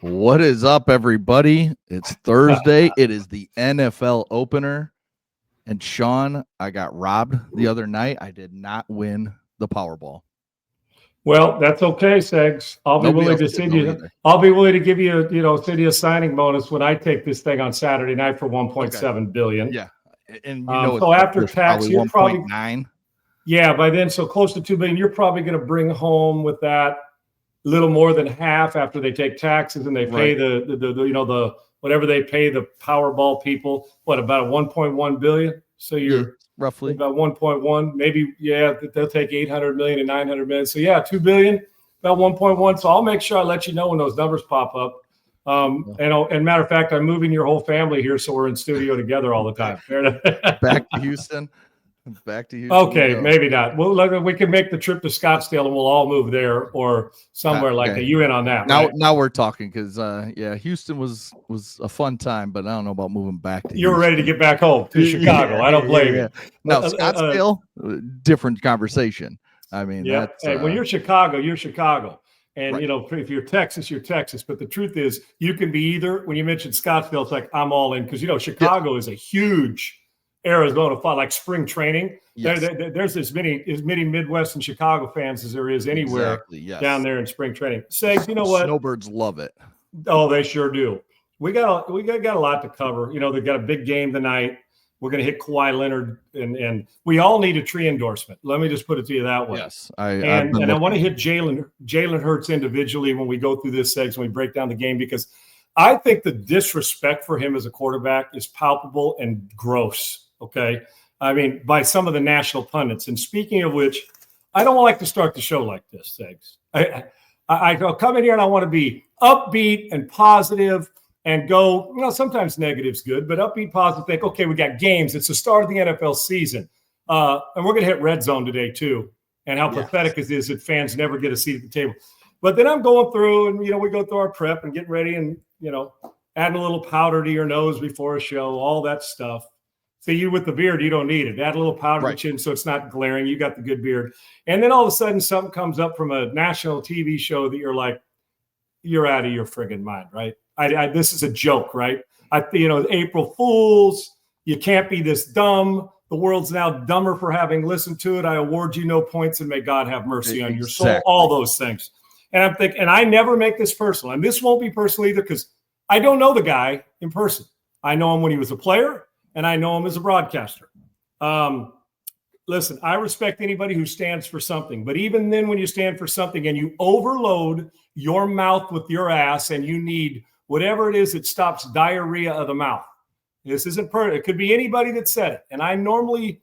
What is up, everybody? It's Thursday. It is the NFL opener. And Sean, I got robbed the other night. I did not win the Powerball. Well, that's okay, Segs. I'll be willing to send you. I'll be willing to give you, send you a signing bonus when I take this thing on Saturday night for 1.7 billion. Yeah, and so after tax, you're probably 1.9. Yeah, by then, so close to 2 billion. You're probably going to bring home with that a little more than half after they take taxes and they pay the whatever they pay the Powerball people. What, about a 1.1 billion? So you're roughly about 1.1, maybe. Yeah, they'll take 800 million and 900 million. So yeah, 2 billion, about 1.1. So I'll make sure I let you know when those numbers pop up. And matter of fact, I'm moving your whole family here, so we're in studio together all the time. Back to Houston. Okay, maybe not. Well, we can make the trip to Scottsdale and we'll all move there or somewhere like that. You in on that? Now we're talking because Houston was a fun time, but I don't know about moving back to. You're ready to get back home to Chicago. I don't blame you. Now Scottsdale, different conversation. I mean, hey, when you're Chicago, you're Chicago. And, if you're Texas, you're Texas. But the truth is, you can be either. When you mentioned Scottsdale, it's like, I'm all in. Because, Chicago is a huge Arizona, like spring training. Yes. There's as many Midwest and Chicago fans as there is anywhere down there in spring training. Segs, you know what? Snowbirds love it. Oh, they sure do. We got a lot to cover. They've got a big game tonight. We're going to hit Kawhi Leonard, and we all need a tree endorsement. Let me just put it to you that way. Yes, I want to hit Jalen Hurts individually when we go through this section, when we break down the game, because I think the disrespect for him as a quarterback is palpable and gross. Okay, I mean, by some of the national pundits. And speaking of which, I don't like to start the show like this, Segs. I come in here and I want to be upbeat and positive. And go, sometimes negative's good, but upbeat, positive, think, okay, we got games. It's the start of the NFL season. And we're going to hit red zone today, too, and how pathetic it is that fans never get a seat at the table. But then I'm going through, and, we go through our prep and getting ready and, adding a little powder to your nose before a show, all that stuff. See, you with the beard, you don't need it. Add a little powder to your chin so it's not glaring. You got the good beard. And then all of a sudden something comes up from a national TV show that you're like, you're out of your friggin' mind, right? This is a joke, right? April Fools, you can't be this dumb. The world's now dumber for having listened to it. I award you no points and may God have mercy on your soul. All those things. And I'm thinking, and I never make this personal. And this won't be personal either because I don't know the guy in person. I know him when he was a player and I know him as a broadcaster. Listen, I respect anybody who stands for something. But even then, when you stand for something and you overload your mouth with your ass and you need whatever it is that stops diarrhea of the mouth. This isn't perfect. It could be anybody that said it. And I normally,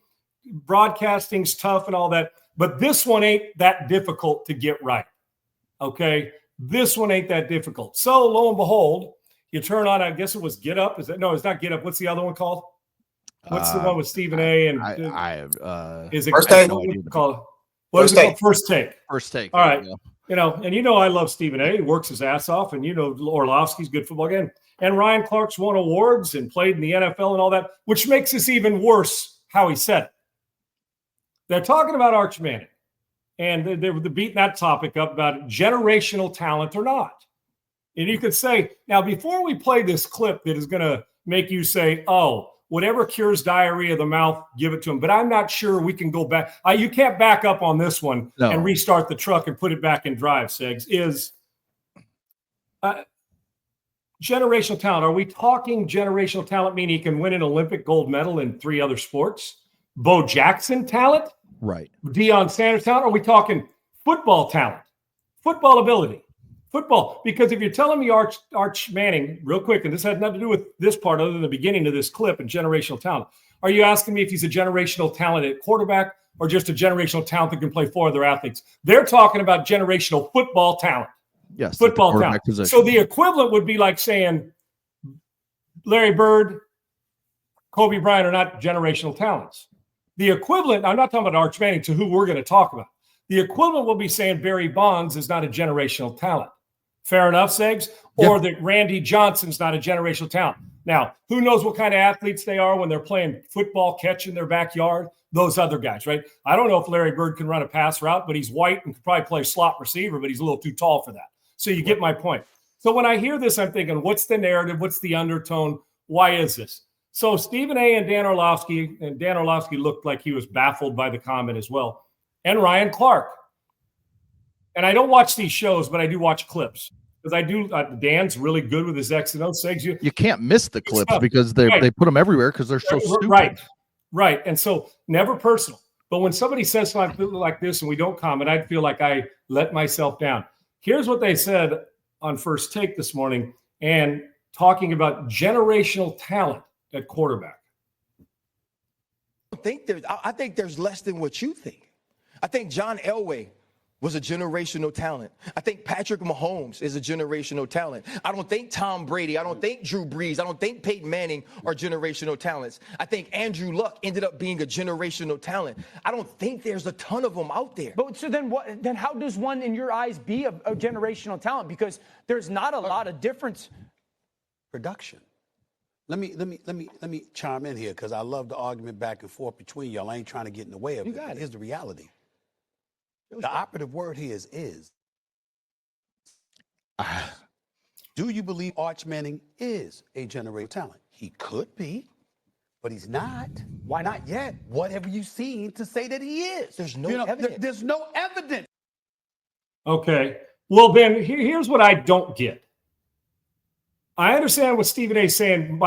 broadcasting's tough and all that, but this one ain't that difficult to get right. Okay? This one ain't that difficult. So lo and behold, you turn on, I guess it was Get Up. No, it's not Get Up. What's the other one called? What's the one with Stephen A. and is it First Take? What is it called? First Take. First Take. All right. I love Stephen A. He works his ass off, and Orlovsky's good football game. And Ryan Clark's won awards and played in the NFL and all that, which makes this even worse how he said it. They're talking about Arch Manning, and they're beating that topic up about generational talent or not. And you could say, now, before we play this clip that is going to make you say, oh, whatever cures diarrhea of the mouth, give it to him. But I'm not sure we can go back. You can't back up on this one and restart the truck and put it back in drive, Segs. Is generational talent. Are we talking generational talent, meaning he can win an Olympic gold medal in 3 other sports? Bo Jackson talent? Right. Deion Sanders talent? Are we talking football talent? Football ability? Football, because if you're telling me Arch Manning, real quick, and this had nothing to do with this part other than the beginning of this clip and generational talent, are you asking me if he's a generational talent at quarterback or just a generational talent that can play 4 other athletes? They're talking about generational football talent. Yes, football talent. Position. So the equivalent would be like saying Larry Bird, Kobe Bryant are not generational talents. The equivalent, I'm not talking about Arch Manning, to who we're going to talk about. The equivalent will be saying Barry Bonds is not a generational talent. Fair enough, Segs? Or that Randy Johnson's not a generational talent. Now, who knows what kind of athletes they are when they're playing football catch in their backyard? Those other guys, right? I don't know if Larry Bird can run a pass route, but he's white and could probably play slot receiver, but he's a little too tall for that. So you get my point. So when I hear this, I'm thinking, what's the narrative? What's the undertone? Why is this? So Stephen A. and Dan Orlovsky looked like he was baffled by the comment as well, and Ryan Clark. And I don't watch these shows, but I do watch clips because I do. Dan's really good with his X and O segs. You can't miss the clips because they put them everywhere because they're so stupid. Right. And so never personal. But when somebody says something like this and we don't comment, I feel like I let myself down. Here's what they said on First Take this morning and talking about generational talent at quarterback. I think there's less than what you think. I think John Elway was a generational talent. I think Patrick Mahomes is a generational talent. I don't think Tom Brady, I don't think Drew Brees, I don't think Peyton Manning are generational talents. I think Andrew Luck ended up being a generational talent. I don't think there's a ton of them out there. But so then what? Then how does one, in your eyes, be a generational talent? Because there's not a lot of difference. Production. Let me chime in here because I love the argument back and forth between y'all. I ain't trying to get in the way of it. Here's the reality. The operative word here is. Do you believe Arch Manning is a generational talent? He could be, but he's not. Why not yet? What have you seen to say that he is? There's no evidence. There's no evidence. Okay. Well, then here's what I don't get. I understand what Stephen A. is saying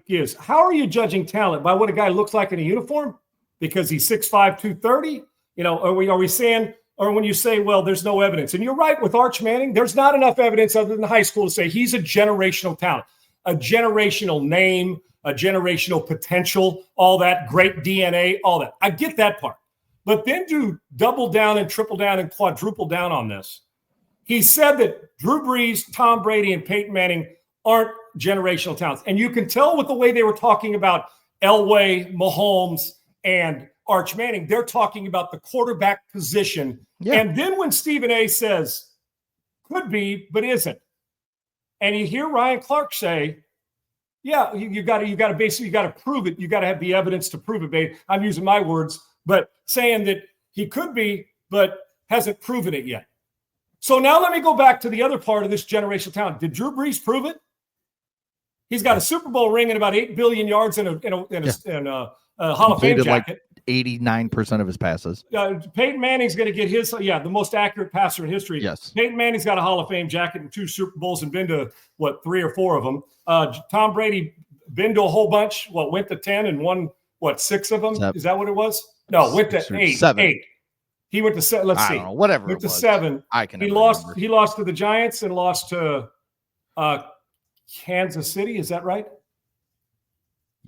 is, how are you judging talent? By what a guy looks like in a uniform? Because he's 6'5", 230? Are we saying, or when you say, well, there's no evidence. And you're right with Arch Manning, there's not enough evidence other than high school to say he's a generational talent, a generational name, a generational potential, all that great DNA, all that. I get that part. But then to double down and triple down and quadruple down on this. He said that Drew Brees, Tom Brady, and Peyton Manning aren't generational talents. And you can tell with the way they were talking about Elway, Mahomes, and Arch Manning, they're talking about the quarterback position. Yeah. And then when Stephen A. says, could be, but isn't. And you hear Ryan Clark say, yeah, you got to prove it. You got to have the evidence to prove it, babe. I'm using my words, but saying that he could be, but hasn't proven it yet. So now let me go back to the other part of this generational talent. Did Drew Brees prove it? He's got a Super Bowl ring and about 8 billion yards in a Hall of Fame jacket. Like 89% of his passes. Peyton Manning's going to get his, the most accurate passer in history. Yes. Peyton Manning's got a Hall of Fame jacket and 2 Super Bowls and been to, 3 or 4 of them. Tom Brady been to a whole bunch, went to 10 and won, 6 of them? 7. Is that what it was? No, went to 8. 7. 8. He went to 7. Let's see. I don't know, whatever went it was. To 7. He lost to the Giants and lost to Kansas City. Is that right?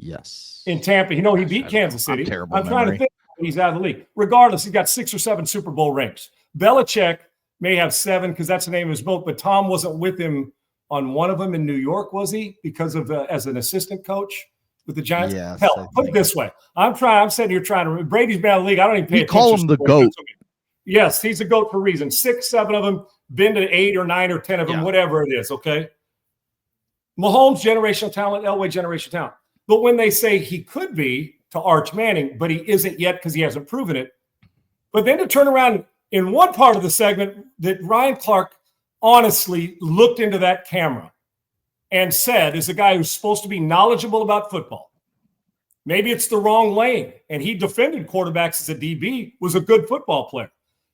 Yes. In Tampa. He beat Kansas City. I'm trying to think he's out of the league. Regardless, he's got 6 or 7 Super Bowl rings. Belichick may have 7 because that's the name of his boat, but Tom wasn't with him on one of them in New York, was he? Because of as an assistant coach with the Giants? Yes, hell, put it this way. I'm sitting here trying to – Brady's been out of the league. I don't even pay attention. Call him the GOAT. Yes, he's a GOAT for a reason. 6, 7 of them, been to 8 or 9 or 10 of them, whatever it is, okay? Mahomes, generational talent. Elway, generational talent. But when they say he could be to Arch Manning, but he isn't yet because he hasn't proven it. But then to turn around in one part of the segment that Ryan Clark honestly looked into that camera and said, as a guy who's supposed to be knowledgeable about football, maybe it's the wrong lane. And he defended quarterbacks as a DB, was a good football player.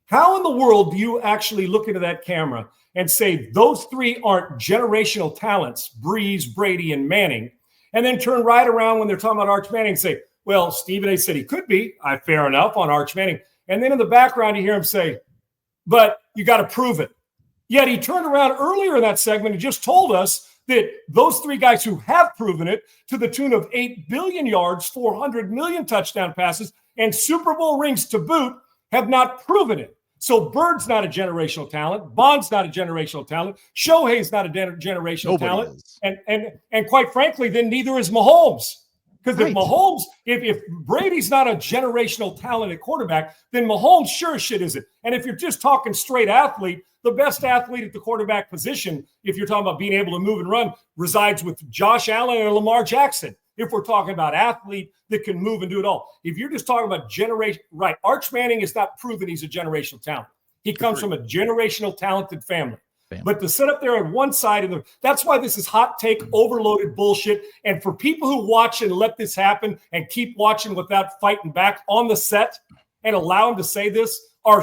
How in the world do you actually look into that camera and say those 3 aren't generational talents, Brees, Brady, and Manning, and then turn right around when they're talking about Arch Manning and say, well, Stephen A. said he could be. Fair enough on Arch Manning. And then in the background, you hear him say, but you got to prove it. Yet he turned around earlier in that segment and just told us that those 3 guys who have proven it to the tune of 8 billion yards, 400 million touchdown passes, and Super Bowl rings to boot have not proven it. So Bird's not a generational talent. Bond's not a generational talent. Shohei's not a generational talent. And quite frankly, then neither is Mahomes. Because if Mahomes, if Brady's not a generational talent at quarterback, then Mahomes sure as shit isn't. And if you're just talking straight athlete, the best athlete at the quarterback position, if you're talking about being able to move and run, resides with Josh Allen or Lamar Jackson. If we're talking about athlete that can move and do it all. If you're just talking about generation, right, Arch Manning is not proven he's a generational talent. He comes from a generational talented family. family. But to sit up there on one side, that's why this is hot take, overloaded bullshit. And for people who watch and let this happen and keep watching without fighting back on the set and allow him to say this, are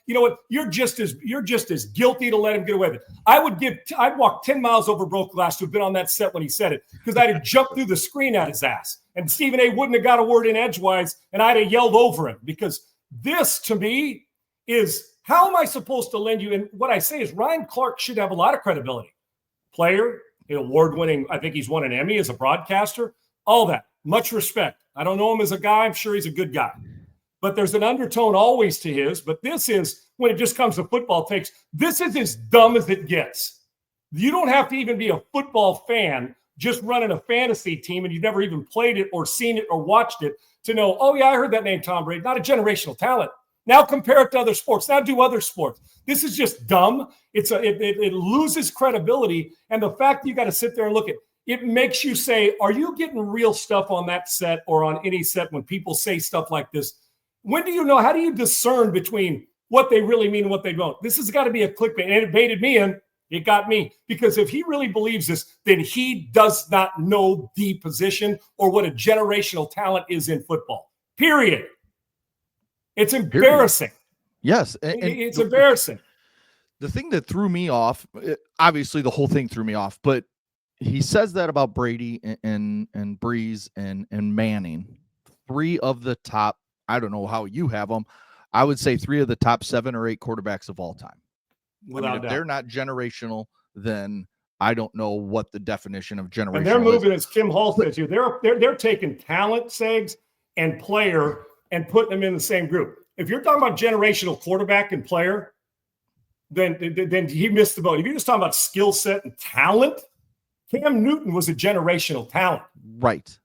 you know what? You're just as guilty to let him get away with it. I'd walk 10 miles over broke glass to have been on that set when he said it, because I'd have jumped through the screen at his ass, and Stephen A. wouldn't have got a word in edgewise, and I'd have yelled over him, because this to me is, how am I supposed to lend you? And what I say is Ryan Clark should have a lot of credibility. Player, award-winning, I think he's won an Emmy as a broadcaster, all that. Much respect. I don't know him as a guy. I'm sure he's a good guy. But there's an undertone always to his. But this is, when it just comes to football takes, this is as dumb as it gets. You don't have to even be a football fan, just running a fantasy team, and you've never even played it or seen it or watched it to know, oh, yeah, I heard that name, Tom Brady. Not a generational talent. Now compare it to other sports. Now do other sports. This is just dumb. It loses credibility. And the fact that you got to sit there and look at it makes you say, are you getting real stuff on that set or on any set when people say stuff like this? When do you know? How do you discern between what they really mean and what they don't? This has got to be a clickbait. And it baited me in. It got me. Because if he really believes this, then he does not know the position or what a generational talent is in football. Period. It's embarrassing. Yes. It's embarrassing. The thing that threw me off, obviously the whole thing threw me off, but he says that about Brady and Breeze and Manning. 3 of the top, I don't know how you have them, I would say 3 of the top 7 or 8 quarterbacks of all time. Without if doubt. They're not generational, then I don't know what the definition of generational And they're moving, is. as Kim Hall says here, they're taking talent, Segs, and player and putting them in the same group. If you're talking about generational quarterback and player, then he missed the boat. If you're just talking about skill set and talent, Cam Newton was a generational talent. Right.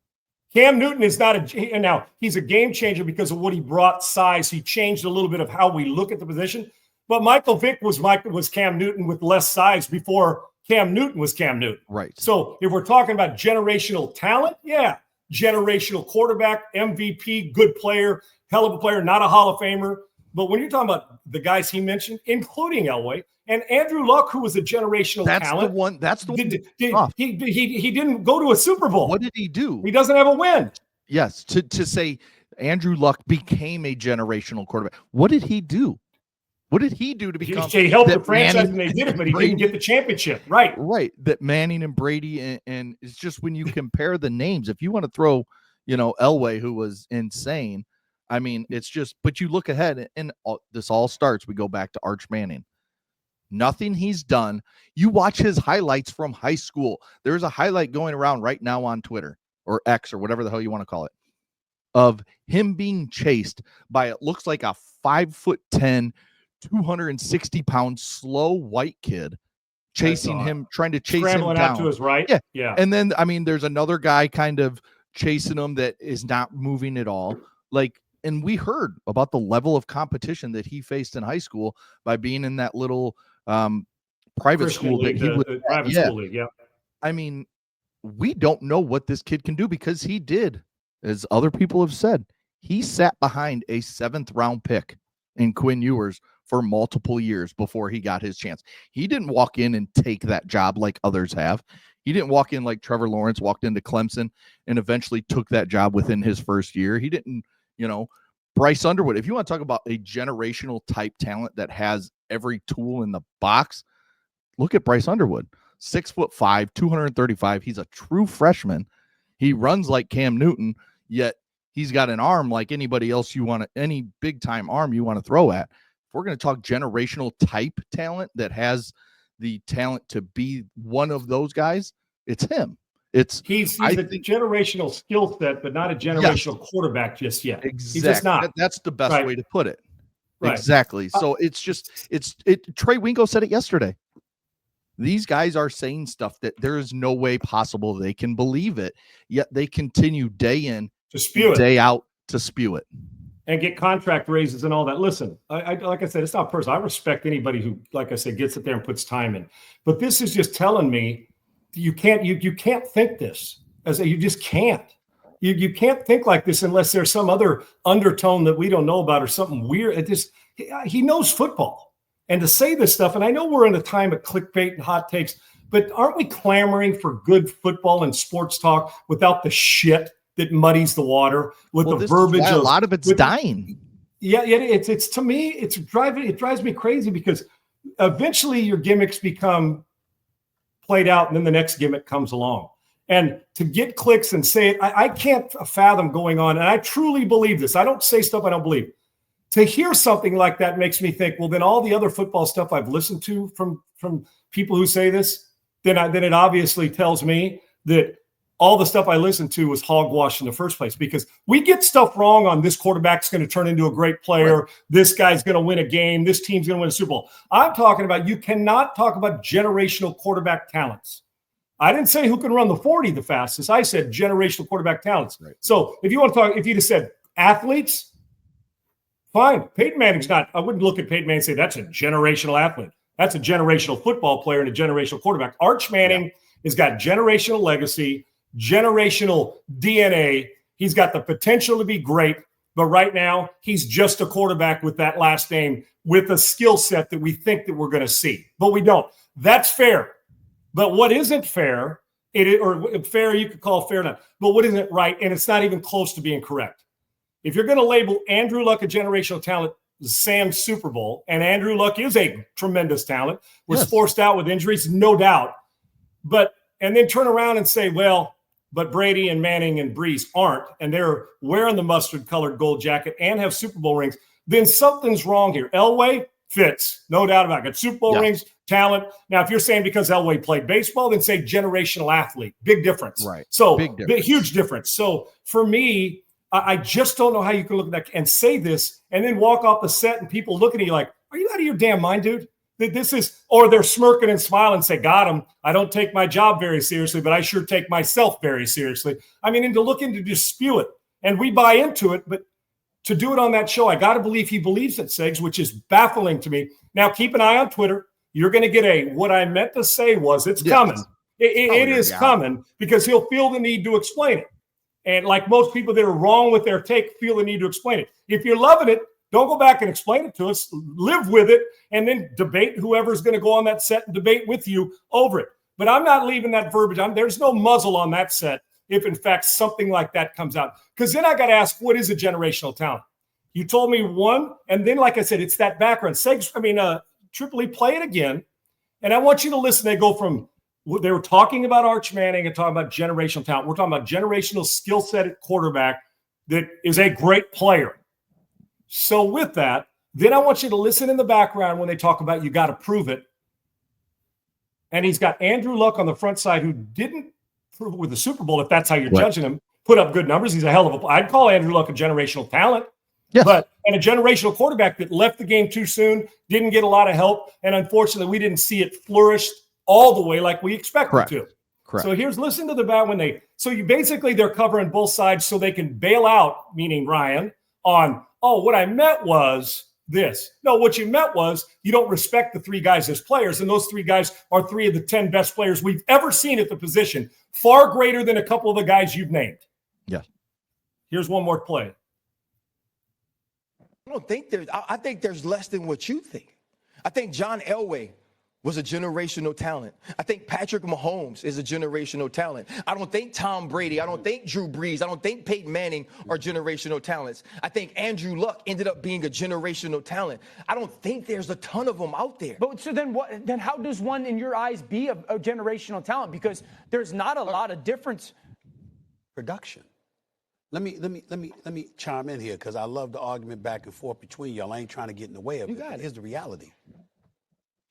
Cam Newton is not and now he's a game changer because of what he brought, size. He changed a little bit of how we look at the position. But Michael Vick was Cam Newton with less size before Cam Newton was Cam Newton. Right. So if we're talking about generational talent, yeah, generational quarterback, MVP, good player, hell of a player, not a Hall of Famer. But when you're talking about the guys he mentioned, including Elway and Andrew Luck, who was a generational talent. That's the one. He didn't go to a Super Bowl. What did he do? He doesn't have a win. Yes. To say Andrew Luck became a generational quarterback. What did he do? What did he do to become? He helped the franchise and they did it, but he didn't get the championship. Right. Right. That Manning and Brady and it's just when you compare the names, if you want to throw, Elway, who was insane. I mean, it's just, but you look ahead and this all starts. We go back to Arch Manning. Nothing he's done. You watch his highlights from high school. There's a highlight going around right now on Twitter or X or whatever the hell you want to call it of him being chased by, it looks like a 5'10", 260-pound slow white kid chasing him, trying to chase scrambling him down. Out to his right. Yeah. And then, I mean, there's another guy kind of chasing him that is not moving at all. And we heard about the level of competition that he faced in high school by being in that little private Christian school league, that he was private school league. Yeah. I mean, we don't know what this kid can do because he did, as other people have said, he sat behind a 7th round pick in Quinn Ewers for multiple years before he got his chance. He didn't walk in and take that job like others have. He didn't walk in like Trevor Lawrence walked into Clemson and eventually took that job within his first year. He didn't, Bryce Underwood, if you want to talk about a generational type talent that has every tool in the box, look at Bryce Underwood, 6'5", 235. He's a true freshman. He runs like Cam Newton, yet he's got an arm like anybody else any big time arm you want to throw at. If we're going to talk generational type talent that has the talent to be one of those guys, it's him. He's a generational skill set, but not a generational quarterback just yet. Exactly. He's just not. That's the best way to put it. Right. Exactly. So Trey Wingo said it yesterday. These guys are saying stuff that there is no way possible they can believe it, yet they continue day in to spew it, day out to spew it. And get contract raises and all that. Listen, I like I said, it's not personal. I respect anybody who, like I said, gets it there and puts time in. But this is just telling me you can't think this. You just can't. You can't think like this unless there's some other undertone that we don't know about or something weird. He knows football. and to say this stuff, and I know we're in a time of clickbait and hot takes, but aren't we clamoring for good football and sports talk without the shit that muddies the water with the verbiage? A lot of it's dying. Yeah, it's to me, it drives me crazy because eventually your gimmicks become played out, and then the next gimmick comes along. And to get clicks and say it, I can't fathom going on. And I truly believe this. I don't say stuff I don't believe. To hear something like that makes me think, well, then all the other football stuff I've listened to from people who say this, then it obviously tells me that all the stuff I listened to was hogwash in the first place, because we get stuff wrong on this quarterback's going to turn into a great player. Right. This guy's going to win a game. This team's going to win a Super Bowl. I'm talking about, you cannot talk about generational quarterback talents. I didn't say who can run the 40 the fastest. I said generational quarterback talents. Right. So if you want to talk, if you just said athletes, fine. Peyton Manning's not, I wouldn't look at Peyton Manning and say that's a generational athlete. That's a generational football player and a generational quarterback. Arch Manning has got generational legacy, generational DNA. He's got the potential to be great, but right now he's just a quarterback with that last name with a skill set that we think that we're going to see, but we don't. That's fair. But what isn't fair, or fair you could call fair enough, but what isn't right, and it's not even close to being correct. If you're going to label Andrew Luck a generational talent, Sam's Super Bowl, and Andrew Luck is a tremendous talent, was forced out with injuries, no doubt. And then turn around and say, well, but Brady and Manning and Brees aren't, and they're wearing the mustard-colored gold jacket and have Super Bowl rings, then something's wrong here. Elway fits, no doubt about it. Got Super Bowl rings, talent. Now, if you're saying because Elway played baseball, then say generational athlete. Big difference. Right. So, huge difference. So, for me, I just don't know how you can look at that and say this and then walk off the set and people look at you like, are you out of your damn mind, dude? This is, or they're smirking and smiling and say, got him. I don't take my job very seriously, but I sure take myself very seriously. I mean, and to look into to spew it. And we buy into it, but to do it on that show, I got to believe he believes it, Segs, which is baffling to me. Now, keep an eye on Twitter. You're going to get what I meant to say was it's coming. It is coming because he'll feel the need to explain it. And like most people that are wrong with their take feel the need to explain it. If you're loving it, don't go back and explain it to us. Live with it and then debate whoever's going to go on that set and debate with you over it. But I'm not leaving that verbiage. There's no muzzle on that set if, in fact, something like that comes out. Because then I got to ask, what is a generational talent? You told me one, and then, like I said, it's that background. Triple E, play it again, and I want you to listen. They go from they were talking about Arch Manning and talking about generational talent. We're talking about generational skill set at quarterback that is a great player. So with that, then I want you to listen in the background when they talk about you got to prove it. And he's got Andrew Luck on the front side who didn't prove it with the Super Bowl, if that's how you're judging him, put up good numbers. He's a hell of I'd call Andrew Luck a generational talent. Yes. And a generational quarterback that left the game too soon, didn't get a lot of help, and unfortunately we didn't see it flourish all the way like we expected to. Correct. So listen to the bat when they're covering both sides so they can bail out, meaning Ryan, on, what I meant was this. No, what you meant was you don't respect the three guys as players, and those three guys are 3 of the 10 best players we've ever seen at the position, far greater than a couple of the guys you've named. Yes. Here's one more play. I think there's less than what you think. I think John Elway was a generational talent. I think Patrick Mahomes is a generational talent. I don't think Tom Brady, I don't think Drew Brees, I don't think Peyton Manning are generational talents. I think Andrew Luck ended up being a generational talent. I don't think there's a ton of them out there. But so then what? Then how does one, in your eyes, be a generational talent? Because there's not a lot of difference. Production. Let me chime in here because I love the argument back and forth between y'all. I ain't trying to get in the way of it. Here's the reality.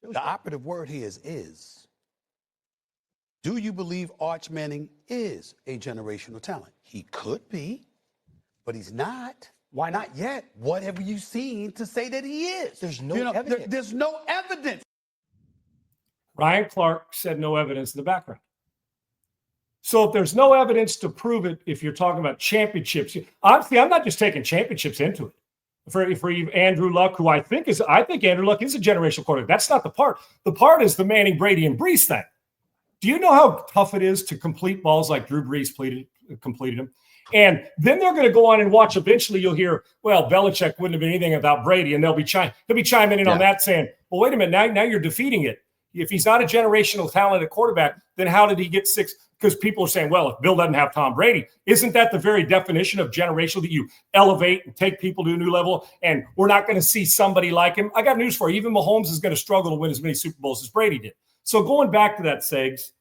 The operative word here is, do you believe Arch Manning is a generational talent? He could be, but he's not. Why not yet? What have you seen to say that he is? There's no evidence. There's no evidence. Ryan Clark said no evidence in the background. So if there's no evidence to prove it, if you're talking about championships, honestly, I'm not just taking championships into it. For Andrew Luck, who I think Andrew Luck is a generational quarterback. That's not the part. The part is the Manning, Brady, and Brees thing. Do you know how tough it is to complete balls like Drew Brees completed them? And then they're going to go on and watch. Eventually, you'll hear, well, Belichick wouldn't have been anything without Brady, and they'll be chiming in on that, saying, well, wait a minute, now you're defeating it. If he's not a generational talent at quarterback, then how did he get 6? Because people are saying, well, if Bill doesn't have Tom Brady, isn't that the very definition of generational, that you elevate and take people to a new level? And we're not going to see somebody like him. I got news for you. Even Mahomes is going to struggle to win as many Super Bowls as Brady did. So going back to that, Segs,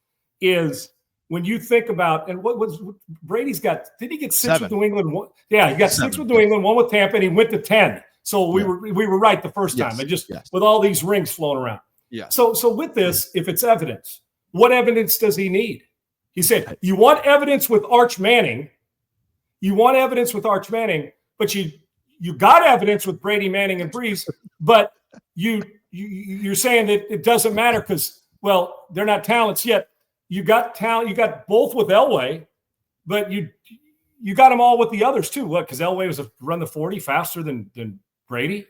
is when you think about, and what was Brady's got, did he get 6 with New England? Yeah, he got 6 with New England, 1 with Tampa, and he went to 10. So we were right the first time. And just with all these rings flown around. Yeah. So with this, if it's evidence, what evidence does he need? He said, you want evidence with Arch Manning. You want evidence with Arch Manning, but you got evidence with Brady, Manning, and Breeze, but you're saying that it doesn't matter because, well, they're not talents yet. You got talent. You got both with Elway, but you got them all with the others too. What? Because Elway was run the 40 faster than Brady.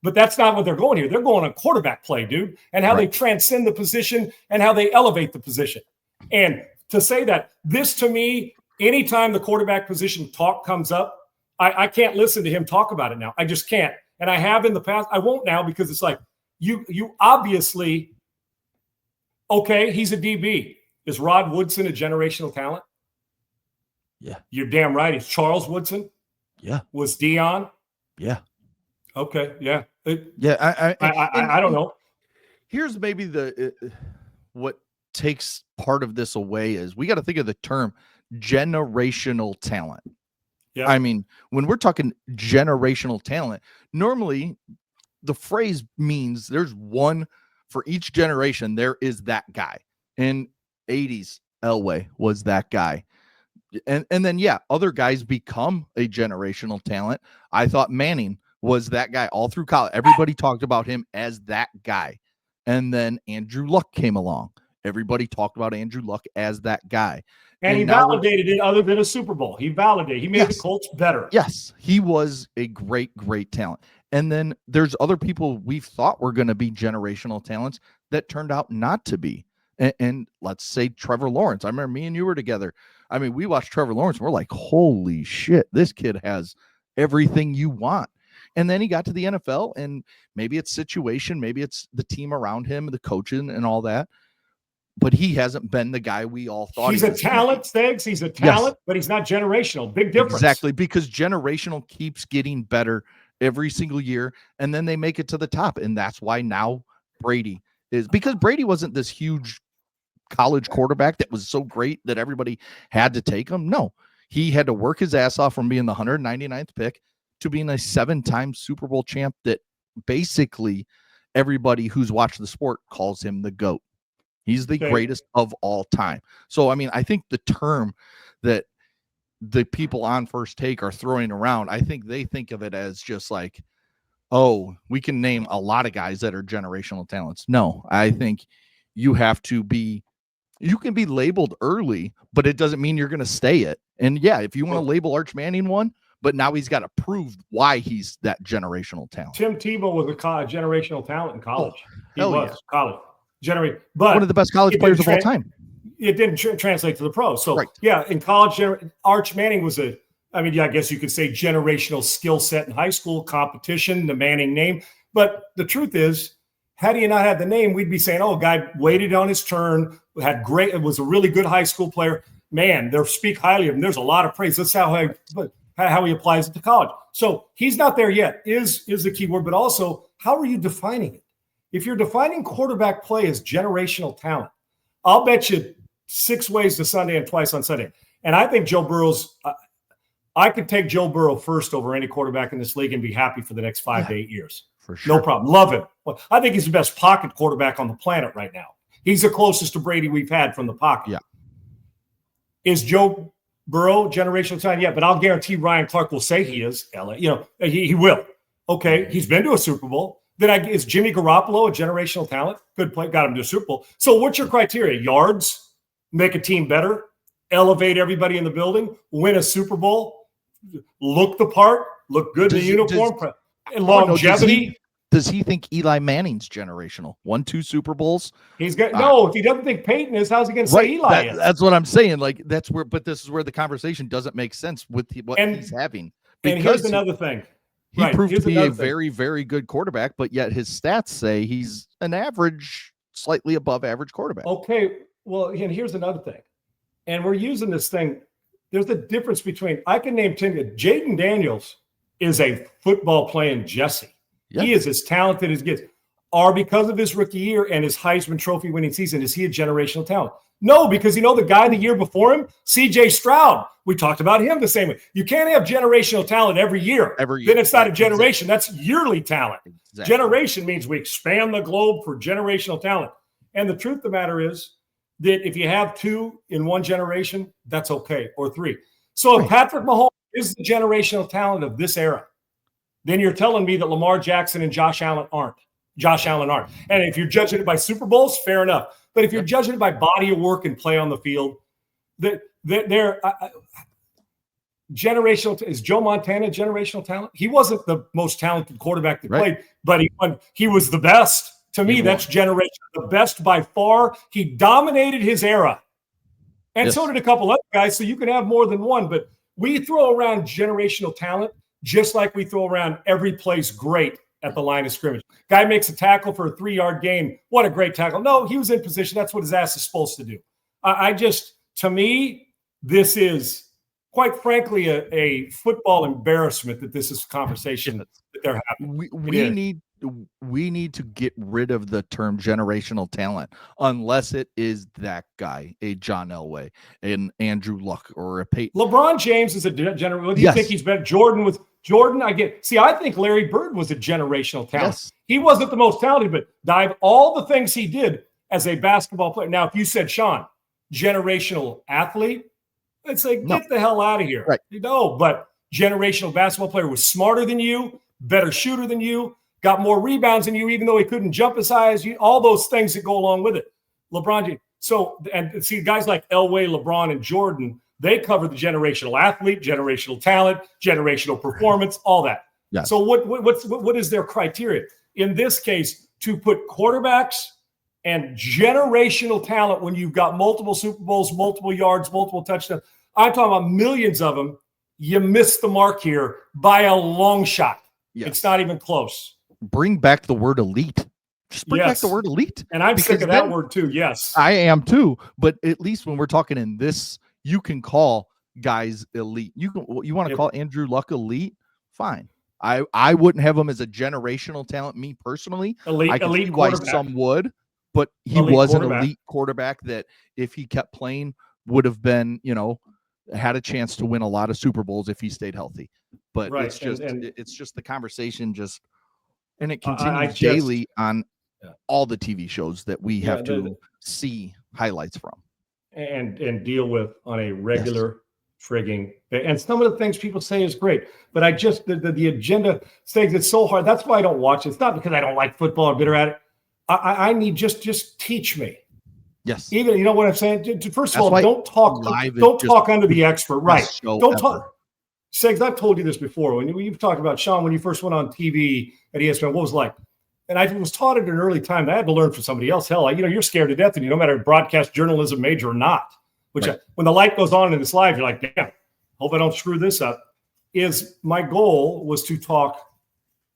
But that's not what they're going here. They're going on quarterback play, dude, and how they transcend the position and how they elevate the position. And to say that, this to me, anytime the quarterback position talk comes up, I can't listen to him talk about it now. I just can't. And I have in the past. I won't now because it's like you obviously, okay, he's a DB. Is Rod Woodson a generational talent? Yeah. You're damn right. Is Charles Woodson? Yeah. Was Dion? Yeah. Okay. Yeah. I don't know. Here's maybe what takes part of this away is we got to think of the term generational talent. Yeah. I mean, when we're talking generational talent, normally the phrase means there's one for each generation. There is that guy. In 80s, Elway was that guy. And then, other guys become a generational talent. I thought Manning was that guy all through college. Everybody talked about him as that guy. And then Andrew Luck came along. Everybody talked about Andrew Luck as that guy. And he validated it other than a Super Bowl. He validated. He made the Colts better. Yes, he was a great, great talent. And then there's other people we thought were going to be generational talents that turned out not to be. And let's say Trevor Lawrence. I remember me and you were together. I mean, we watched Trevor Lawrence. And we're like, holy shit, this kid has everything you want. And then he got to the NFL, and maybe it's situation, maybe it's the team around him, the coaching and all that. But he hasn't been the guy we all thought he's a talent, Steggs. He's a talent, but he's not generational. Big difference. Exactly, because generational keeps getting better every single year, and then they make it to the top. And that's why now Brady is, because Brady wasn't this huge college quarterback that was so great that everybody had to take him. No, he had to work his ass off from being the 199th pick to being a 7-time Super Bowl champ that basically everybody who's watched the sport calls him the GOAT. He's the greatest of all time. So, I mean, I think the term that the people on First Take are throwing around, I think they think of it as just like, oh, we can name a lot of guys that are generational talents. No, I think you have to be, you can be labeled early, but it doesn't mean you're going to stay it. And yeah, if you want to label Arch Manning one, but now he's got to prove why he's that generational talent. Tim Tebow was a generational talent in college. He was college. But one of the best college players of all time. It didn't translate to the pros. So, in college, Arch Manning was I guess you could say generational skill set in high school, competition, the Manning name. But the truth is, had he not had the name, we'd be saying, oh, guy waited on his turn, was a really good high school player. Man, they'll speak highly of him. There's a lot of praise. That's how he applies it to college. So he's not there yet, is the key word. But also, how are you defining it? If you're defining quarterback play as generational talent, I'll bet you 6 ways to Sunday and twice on Sunday. And I think Joe Burrow's I could take Joe Burrow first over any quarterback in this league and be happy for the next 5 to 8 years. For sure. No problem. Love him. I think he's the best pocket quarterback on the planet right now. He's the closest to Brady we've had from the pocket. Yeah. Is Joe Burrow generational talent? Yeah, but I'll guarantee Ryan Clark will say he is. He will. Okay, he's been to a Super Bowl. Then is Jimmy Garoppolo a generational talent? Good play, got him to a Super Bowl. So what's your criteria? Yards, make a team better, elevate everybody in the building, win a Super Bowl, look the part, look good in the uniform, and longevity. Does he think Eli Manning's generational? 2 Super Bowls. He's got no. If he doesn't think Peyton is, how's he going to say Eli is? That's what I'm saying. Like that's where, but this is where the conversation doesn't make sense with what he's having. And here's another thing. He proved to be a very, very good quarterback, but yet his stats say he's an average, slightly above average quarterback. Okay, well, and here's another thing. And we're using this thing. There's a difference between, I can name 10. Jaden Daniels is a football playing Jesse. Yeah. He is as talented as gets. Because of his rookie year and his Heisman Trophy winning season, is he a generational talent? No, because the guy the year before him, C.J. Stroud, we talked about him the same way. You can't have generational talent every year. Then it's not a generation. That's yearly talent. Exactly. Generation means we expand the globe for generational talent. And the truth of the matter is that if you have 2 in one generation, that's okay, or 3. So if Patrick Mahomes is the generational talent of this era, then you're telling me that Lamar Jackson and Josh Allen aren't. And if you're judging it by Super Bowls, fair enough. But if you're judging it by body of work and play on the field, they're generational. Is Joe Montana generational talent? He wasn't the most talented quarterback that played, but he was the best. To me, that's generation. The best by far. He dominated his era. And so did a couple other guys, so you can have more than one. But we throw around generational talent just like we throw around every place great at the line of scrimmage. Guy makes a tackle for a 3-yard gain. What a great tackle. No, he was in position. That's what his ass is supposed to do. To me, this is, quite frankly, a football embarrassment that this is a conversation that they're having. We need to get rid of the term generational talent unless it is that guy, a John Elway, an Andrew Luck, or a Peyton. LeBron James is a generational. Do you think he's better? Jordan, I get. See, I think Larry Bird was a generational talent. Yes. He wasn't the most talented, but dive all the things he did as a basketball player. Now, if you said, Sean, generational athlete, I'd say, get the hell out of here. Right. No, but generational basketball player was smarter than you, better shooter than you, got more rebounds than you, even though he couldn't jump as high as you, all those things that go along with it. LeBron James. So, and see, guys like Elway, LeBron, and Jordan, they cover the generational athlete, generational talent, generational performance, all that. Yes. So what is their criteria? In this case, to put quarterbacks and generational talent when you've got multiple Super Bowls, multiple yards, multiple touchdowns, I'm talking about millions of them, you missed the mark here by a long shot. Yes. It's not even close. Bring back the word elite. Just bring back the word elite. And I'm sick of that word too, yes. I am too, but at least when we're talking in this, you can call guys elite. You want to call Andrew Luck elite? Fine. I wouldn't have him as a generational talent, me personally. I can see why some would, but he was an elite quarterback that if he kept playing would have been, had a chance to win a lot of Super Bowls if he stayed healthy. But it's just it's just the conversation and it continues daily on all the TV shows that we have to see highlights from. And deal with on a regular frigging. And some of the things people say is great, but I just the agenda things, it's so hard. That's why I don't watch it. It's not because I don't like football or bitter at it. I need just teach me. Yes. Even you know what I'm saying? First of all, don't talk under the expert. Right. Don't talk. Segs, I've told you this before. When you've talked about Sean, when you first went on TV at ESPN, what was it like? And I was taught at an early time. I had to learn from somebody else. Hell, you're scared to death, and no matter broadcast journalism major or not. Which when the light goes on in this live, you're like, damn, hope I don't screw this up. My goal was to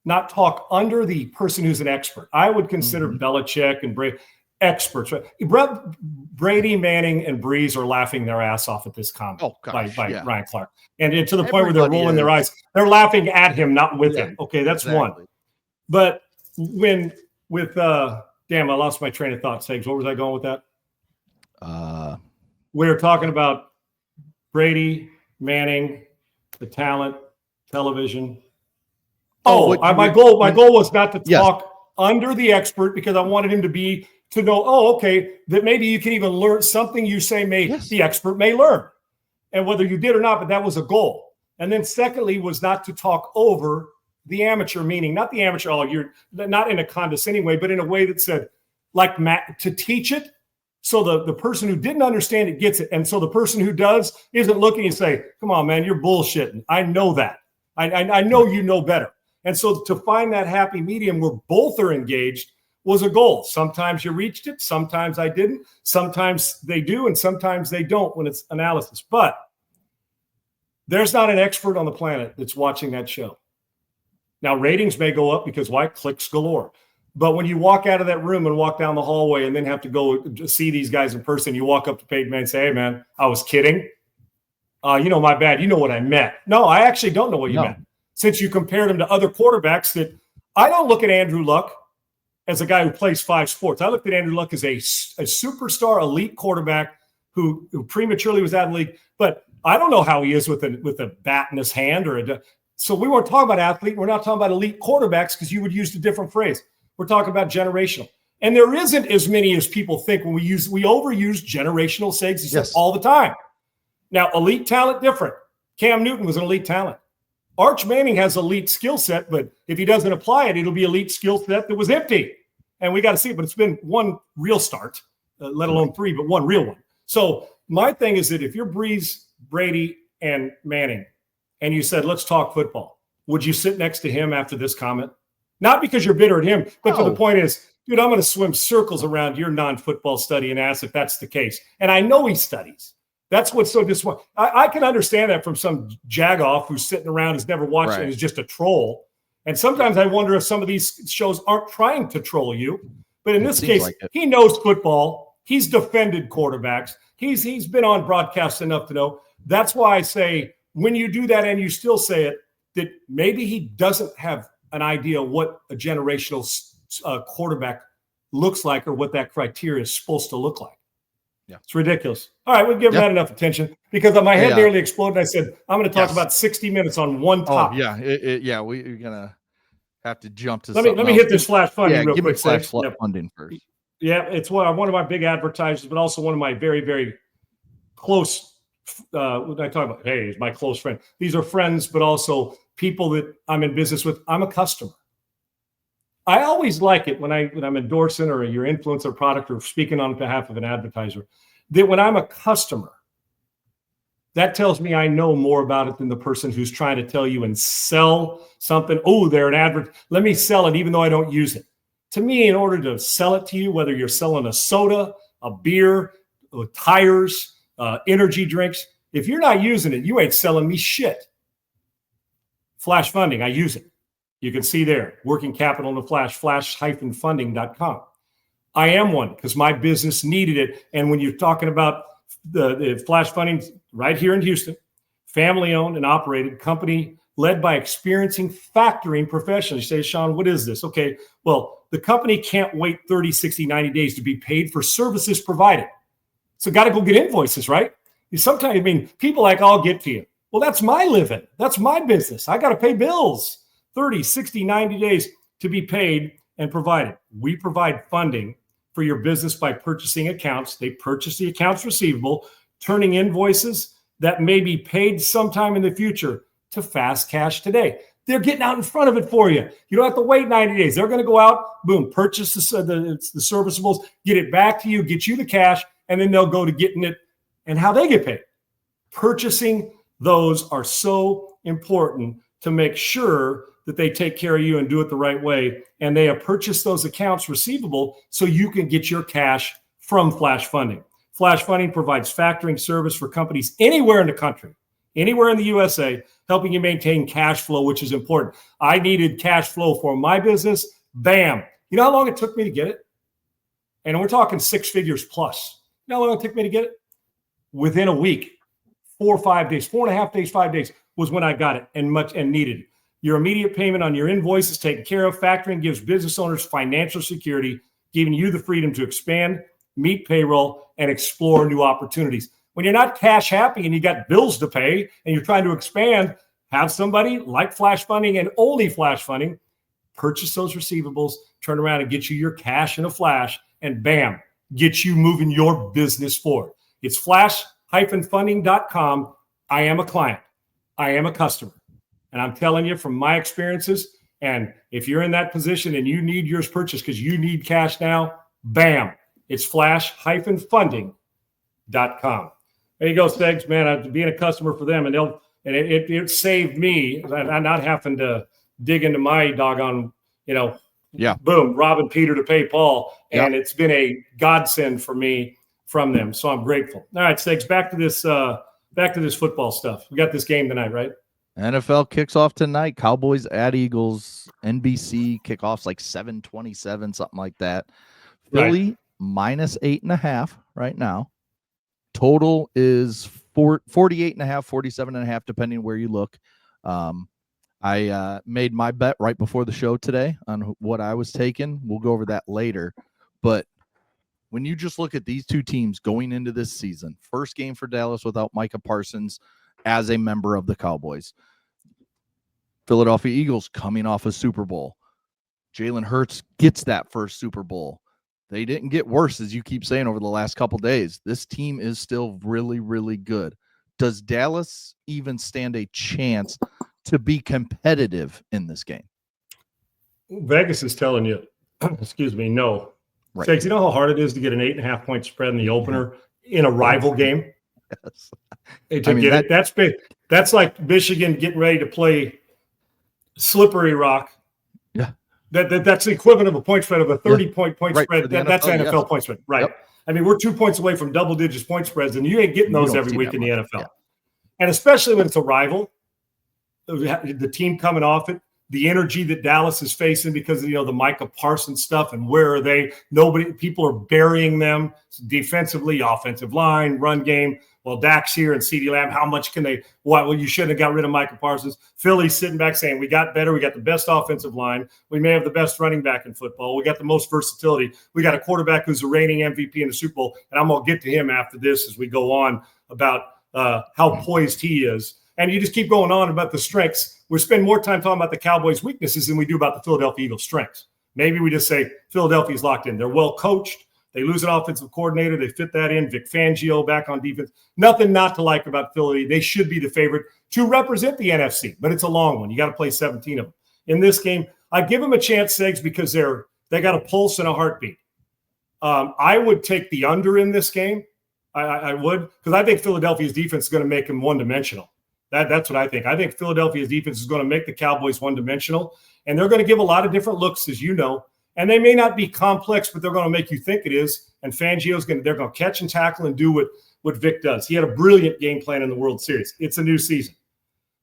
not talk under the person who's an expert. I would consider Belichick and Brady experts. Right? Brady, Manning, and Breeze are laughing their ass off at this comment by Ryan Clark, and to the point where they're rolling their eyes. They're laughing at him, not with him. Okay, that's one. But damn, I lost my train of thought. Segs, what was I going with that? We were talking about Brady, Manning, the talent, television. My goal was not to talk under the expert because I wanted him to know, that maybe you can even learn something you say the expert may learn. And whether you did or not, but that was a goal. And then secondly was not to talk over the amateur, meaning not the amateur, you're not in a condescending way, but in a way that said, like Matt, to teach it. So the person who didn't understand it gets it. And so the person who does isn't looking and say, come on, man, you're bullshitting. I know that. I know you know better. And so to find that happy medium where both are engaged was a goal. Sometimes you reached it. Sometimes I didn't. Sometimes they do, and sometimes they don't when it's analysis. But there's not an expert on the planet that's watching that show. Now, ratings may go up because why? Clicks galore. But when you walk out of that room and walk down the hallway and then have to go see these guys in person, you walk up to Peyton Manning and say, hey, man, I was kidding. My bad. You know what I meant. No, I actually don't know what you meant. Since you compared him to other quarterbacks that I don't look at Andrew Luck as a guy who plays 5 sports. I looked at Andrew Luck as a superstar elite quarterback who prematurely was out of the league. But I don't know how he is with a bat in his hand so we weren't talking about athlete. We're not talking about elite quarterbacks because you would use a different phrase. We're talking about generational. And there isn't as many as people think when we overuse generational sayings all the time. Now, elite talent, different. Cam Newton was an elite talent. Arch Manning has elite skill set, but if he doesn't apply it, it'll be elite skill set that was empty. And we got to see it, but it's been one real start, let alone 3, but one real one. So my thing is that if you're Brees, Brady, and Manning, and you said, let's talk football, would you sit next to him after this comment? Not because you're bitter at him, but to the point is, dude, I'm going to swim circles around your non-football study and ask if that's the case. And I know he studies. That's what's so disappointing. I can understand that from some jagoff who's sitting around, has never watched it, and is just a troll. And sometimes I wonder if some of these shows aren't trying to troll you. But in this case, he knows football. He's defended quarterbacks. He's been on broadcast enough to know. That's why I say when you do that and you still say it, that maybe he doesn't have an idea what a generational quarterback looks like or what that criteria is supposed to look like. Yeah, it's ridiculous. All right, we've given that enough attention because my head nearly exploded. I said, I'm going to talk about 60 minutes on one topic. We're going to have to jump to Let me hit this flash funding real quick. Give me flash funding first. Yeah, it's one of my big advertisers, but also one of my very, very close when I talk about, hey, he's my close friend. These are friends, but also people that I'm in business with. I'm a customer. I always like it when I'm endorsing or your influencer product or speaking on behalf of an advertiser, that when I'm a customer, that tells me I know more about it than the person who's trying to tell you and sell something. Oh, they're an advert. Let me sell it even though I don't use it. To me, in order to sell it to you, whether you're selling a soda, a beer, tires, energy drinks, if you're not using it, you ain't selling me shit. Flash funding, I use it. You can see there, working capital in the flash, flash-funding.com. I am one because my business needed it. And when you're talking about the flash funding right here in Houston, family-owned and operated company led by experiencing factoring professionals. You say, Sean, what is this? Okay, well, the company can't wait 30, 60, 90 days to be paid for services provided. So got to go get invoices, right? Sometimes, people like, I'll get to you. Well, that's my living. That's my business. I got to pay bills. 30, 60, 90 days to be paid and provided. We provide funding for your business by purchasing accounts. They purchase the accounts receivable, turning invoices that may be paid sometime in the future to fast cash today. They're getting out in front of it for you. You don't have to wait 90 days. They're going to go out, boom, purchase the serviceables, get it back to you, get you the cash, and then they'll go to getting it and how they get paid. Purchasing those are so important to make sure that they take care of you and do it the right way. And they have purchased those accounts receivable so you can get your cash from Flash Funding. Flash Funding provides factoring service for companies anywhere in the country, anywhere in the USA, helping you maintain cash flow, which is important. I needed cash flow for my business. Bam. You know how long it took me to get it? And we're talking 6 figures plus. You know how long it took me to get it? Within a week, 4 or 5 days, 4.5 days, 5 days was when I got it and needed it. Your immediate payment on your invoice is taken care of. Factoring gives business owners financial security, giving you the freedom to expand, meet payroll, and explore new opportunities. When you're not cash happy and you got bills to pay and you're trying to expand, have somebody like Flash Funding and only Flash Funding purchase those receivables, turn around and get you your cash in a flash, and bam, get you moving your business forward. It's flash-funding.com. I am a client. I am a customer. And I'm telling you from my experiences, and if you're in that position and you need yours purchased because you need cash now, bam, it's flash-funding.com. There you go, Stegs, man. Being a customer for them, and it saved me not having to dig into my doggone, Yeah. boom, robbing Peter to pay Paul. And it's been a godsend for me from them. So I'm grateful. All right, Stakes, back to this football stuff. We got this game tonight, right? NFL kicks off tonight. Cowboys at Eagles. NBC kickoffs like 7:27, something like that. Philly minus 8.5 right now. Total is 48.5, 47.5, depending where you look. I made my bet right before the show today on what I was taking. We'll go over that later. But when you just look at these two teams going into this season, first game for Dallas without Micah Parsons as a member of the Cowboys. Philadelphia Eagles coming off a Super Bowl. Jalen Hurts gets that first Super Bowl. They didn't get worse, as you keep saying, over the last couple days. This team is still really, really good. Does Dallas even stand a chance to be competitive in this game? Vegas is telling you, excuse me, no. Right. Stakes, you know how hard it is to get an 8.5 point spread in the opener in a rival game? Yes. That's like Michigan getting ready to play Slippery Rock. Yeah. That's the equivalent of a point spread of a 30-point spread. That's NFL point spread. Right. Yep. I mean, we're 2 points away from double digits point spreads, and you ain't getting those every week in the NFL. Yeah. And especially when it's a rival, the team coming off it, the energy that Dallas is facing because of, the Micah Parsons stuff and where are they? People are burying them defensively, offensive line, run game. Well, Dak's here and CeeDee Lamb, how much can they – well, you shouldn't have got rid of Micah Parsons. Philly's sitting back saying, we got better. We got the best offensive line. We may have the best running back in football. We got the most versatility. We got a quarterback who's a reigning MVP in the Super Bowl, and I'm going to get to him after this as we go on about how poised he is. And you just keep going on about the strengths. We spend more time talking about the Cowboys' weaknesses than we do about the Philadelphia Eagles' strengths. Maybe we just say Philadelphia's locked in. They're well coached. They lose an offensive coordinator. They fit that in. Vic Fangio back on defense. Nothing not to like about Philly. They should be the favorite to represent the NFC, but it's a long one. You got to play 17 of them. In this game, I give them a chance, Segs, because they got a pulse and a heartbeat. I would take the under in this game. I would, because I think Philadelphia's defense is going to make them one-dimensional. That's what I think. I think Philadelphia's defense is going to make the Cowboys one-dimensional, and they're going to give a lot of different looks, as you know. And they may not be complex, but they're going to make you think it is. And Fangio's they're going to catch and tackle and do what Vic does. He had a brilliant game plan in the World Series. It's a new season.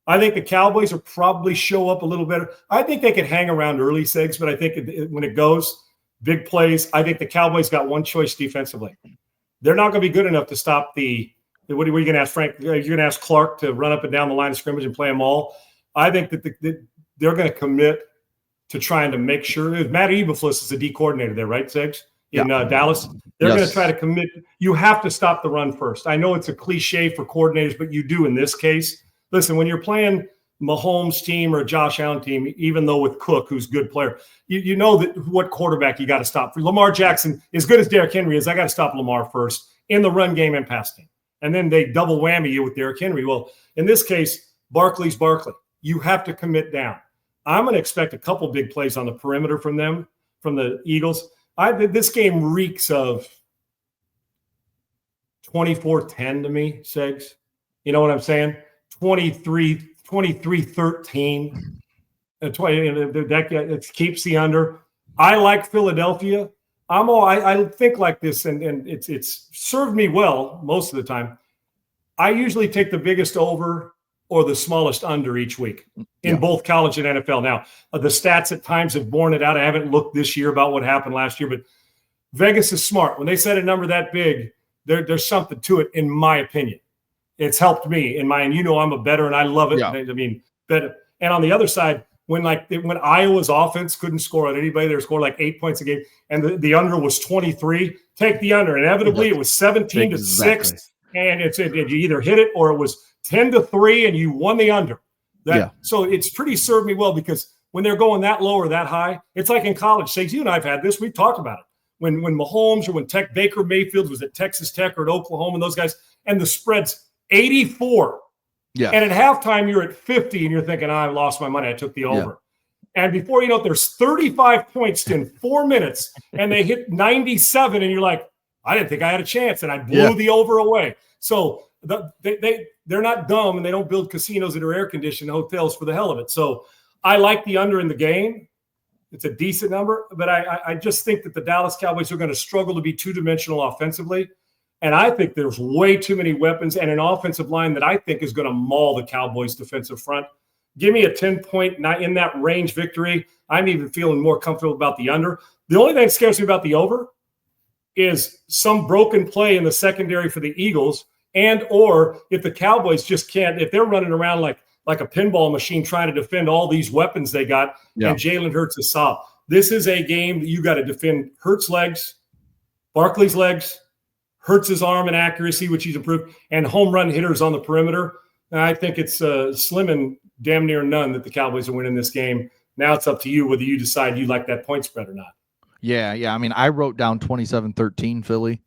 I think the Cowboys will probably show up a little better. I think they could hang around early, Segs, but I think when it goes, big plays, I think the Cowboys got one choice defensively. They're not going to be good enough to stop what are you going to ask, Frank? You're going to ask Clark to run up and down the line of scrimmage and play them all. I think that they're going to commit to trying to make sure. Matt Eberflus is the D coordinator there, right, Segs? In Dallas. They're going to try to commit. You have to stop the run first. I know it's a cliche for coordinators, but you do in this case. Listen, when you're playing Mahomes' team or a Josh Allen team, even though with Cook, who's a good player, you know that what quarterback you got to stop. For Lamar Jackson, as good as Derrick Henry is, I got to stop Lamar first in the run game and pass game. And then they double whammy you with Derrick Henry. Well, in this case, Barkley's Barkley. You have to commit down. I'm going to expect a couple big plays on the perimeter from the Eagles. This game reeks of 24-10 to me, Segs. You know what I'm saying? 23-13. It keeps the under. I like Philadelphia. I think like this, and it's served me well most of the time. I usually take the biggest over or the smallest under each week in both college and NFL. Now, the stats at times have borne it out. I haven't looked this year about what happened last year, but Vegas is smart. When they set a number that big, there's something to it, in my opinion. It's helped me in and I'm a bettor and I love it. Yeah. I mean, better. And on the other side, when Iowa's offense couldn't score on anybody, they scored like 8 points a game, and the under was 23. Take the under. Inevitably, it was 17-6, and you either hit it or it was 10-3, and you won the under. So it's pretty served me well, because when they're going that low or that high, it's like in college. Say, you and I have had this. We've talked about it. When Mahomes or when Baker Mayfield was at Texas Tech or at Oklahoma, and those guys, and the spread's 84. Yeah. And at halftime, you're at 50, and you're thinking, I lost my money. I took the over. Yeah. And before you know it, there's 35 points in 4 minutes, and they hit 97, and you're like, I didn't think I had a chance, and I blew the over away. So they're not dumb, and they don't build casinos that are air-conditioned hotels for the hell of it. So I like the under in the game. It's a decent number, but I just think that the Dallas Cowboys are going to struggle to be two-dimensional offensively. And I think there's way too many weapons and an offensive line that I think is going to maul the Cowboys' defensive front. Give me a 10-point in that range victory. I'm even feeling more comfortable about the under. The only thing that scares me about the over is some broken play in the secondary for the Eagles, and or if the Cowboys just can't, if they're running around like a pinball machine trying to defend all these weapons they got, and Jalen Hurts is soft. This is a game that you got to defend Hurts' legs, Barkley's legs, Hurts' arm and accuracy, which he's improved, and home run hitters on the perimeter. And I think it's slim and damn near none that the Cowboys are winning this game. Now it's up to you whether you decide you like that point spread or not. Yeah. I mean, I wrote down 27-13 Philly.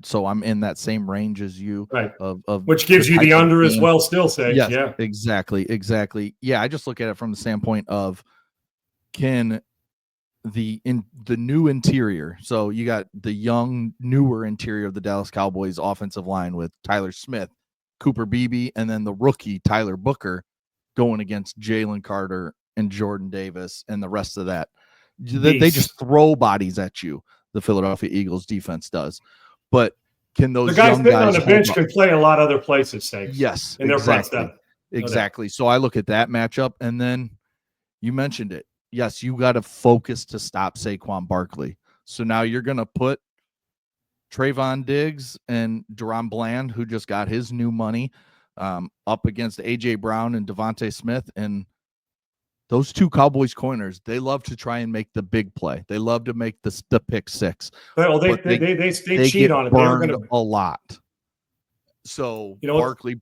So I'm in that same range as you. Right. Of which gives you the under as well still, say. Yes, yeah. Exactly. Yeah, I just look at it from the standpoint of can the new interior. So you got the young, newer interior of the Dallas Cowboys offensive line with Tyler Smith, Cooper Beebe, and then the rookie Tyler Booker going against Jalen Carter and Jordan Davis and the rest of that. They just throw bodies at you. The Philadelphia Eagles defense does, but can those the guys young sitting guys on the bench can play a lot of other places? Say yes, in their front step. Exactly. So I look at that matchup, and then you mentioned it. Yes, you got to focus to stop Saquon Barkley. So now you're going to put Trayvon Diggs and Deron Bland, who just got his new money, up against A.J. Brown and Devontae Smith. And those two Cowboys corners, they love to try and make the big play. They love to make the pick six. Well, they cheat on it. They're burned a lot. So Barkley,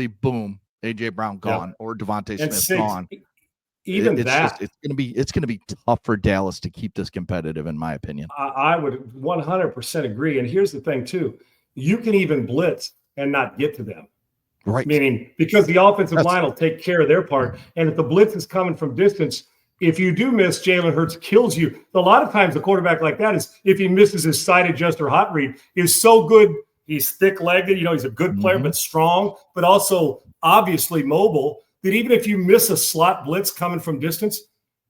boom, A.J. Brown gone, or Devontae Smith gone. It's gonna be tough for Dallas to keep this competitive, in my opinion. I would 100% agree. And here's the thing too: you can even blitz and not get to them. Right. Meaning because the offensive line will take care of their part. And if the blitz is coming from distance, if you do miss, Jalen Hurts kills you. A lot of times a quarterback like that is, if he misses his side adjust or hot read, is so good. He's thick-legged. He's a good player, but strong, but also obviously mobile, that even if you miss a slot blitz coming from distance,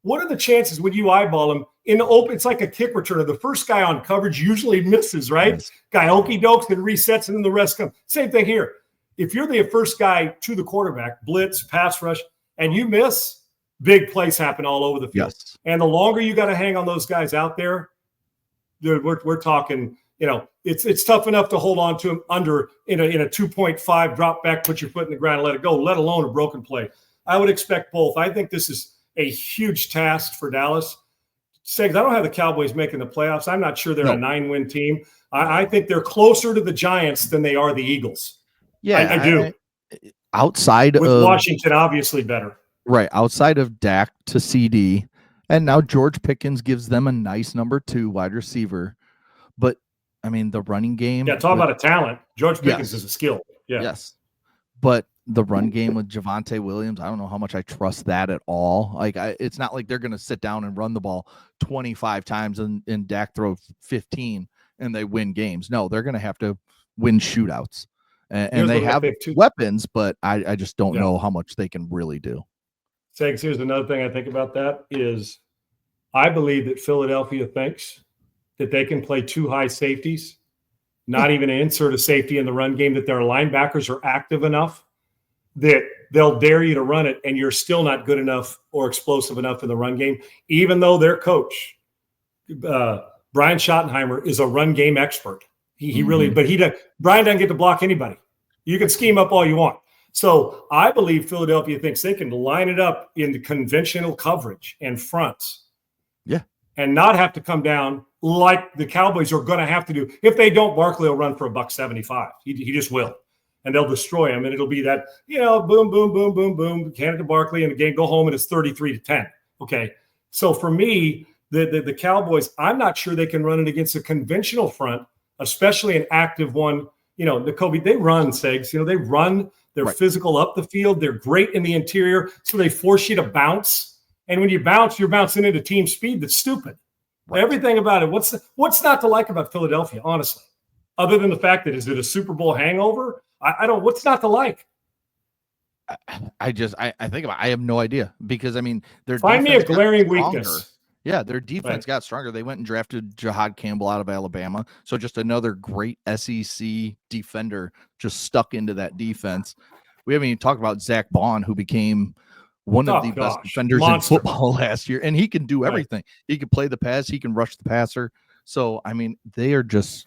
what are the chances when you eyeball him in the open? It's like a kick returner. The first guy on coverage usually misses, right? Yes. Guy okey-dokes and resets, and then the rest come. Same thing here. If you're the first guy to the quarterback, blitz, pass rush, and you miss, big plays happen all over the field. Yes. And the longer you got to hang on those guys out there, we're talking, it's tough enough to hold on to them under in a 2.5 drop back, put your foot in the ground and let it go, let alone a broken play. I would expect both. I think this is a huge task for Dallas. I don't have the Cowboys making the playoffs. I'm not sure they're a 9-win team. I think they're closer to the Giants than they are the Eagles. Yeah, I do. Outside with of Washington, obviously better. Right. Outside of Dak to CD, and now George Pickens gives them a nice number 2 wide receiver. But I mean, the running game. Yeah, talk about a talent. George Pickens is a skill. Yeah. Yes. But the run game with Javonte Williams, I don't know how much I trust that at all. It's not like they're going to sit down and run the ball 25 times and Dak throw 15 and they win games. No, they're going to have to win shootouts. And they have weapons, but I just don't know how much they can really do. Segs, here's another thing I think about that is I believe that Philadelphia thinks that they can play 2 high safeties, not even insert a safety in the run game, that their linebackers are active enough that they'll dare you to run it, and you're still not good enough or explosive enough in the run game, even though their coach, Brian Schottenheimer, is a run game expert. He really, but Brian doesn't get to block anybody. You can scheme up all you want. So I believe Philadelphia thinks they can line it up in the conventional coverage and fronts. Yeah. And not have to come down like the Cowboys are going to have to do. If they don't, Barkley will run for $175. He just will. And they'll destroy him. And it'll be that, boom, boom, boom, boom, boom, hand it to Barkley, and the game go home, and it's 33-10. Okay. So for me, the Cowboys, I'm not sure they can run it against a conventional front, especially an active one. The Kobe, they run, Segs. They run. They're physical up the field. They're great in the interior. So they force you to bounce. And when you bounce, you're bouncing into team speed. That's stupid. Right. Everything about it. What's not to like about Philadelphia, honestly? Other than the fact that, is it a Super Bowl hangover? I don't. What's not to like? I think about. I have no idea because I mean, find me a glaring weakness. Yeah, their defense got stronger. They went and drafted Jahad Campbell out of Alabama, so just another great SEC defender just stuck into that defense. We haven't even talked about Zach Bond, who became one of the best defenders in football last year, and he can do everything. He can play the pass, he can rush the passer. So I mean, they are just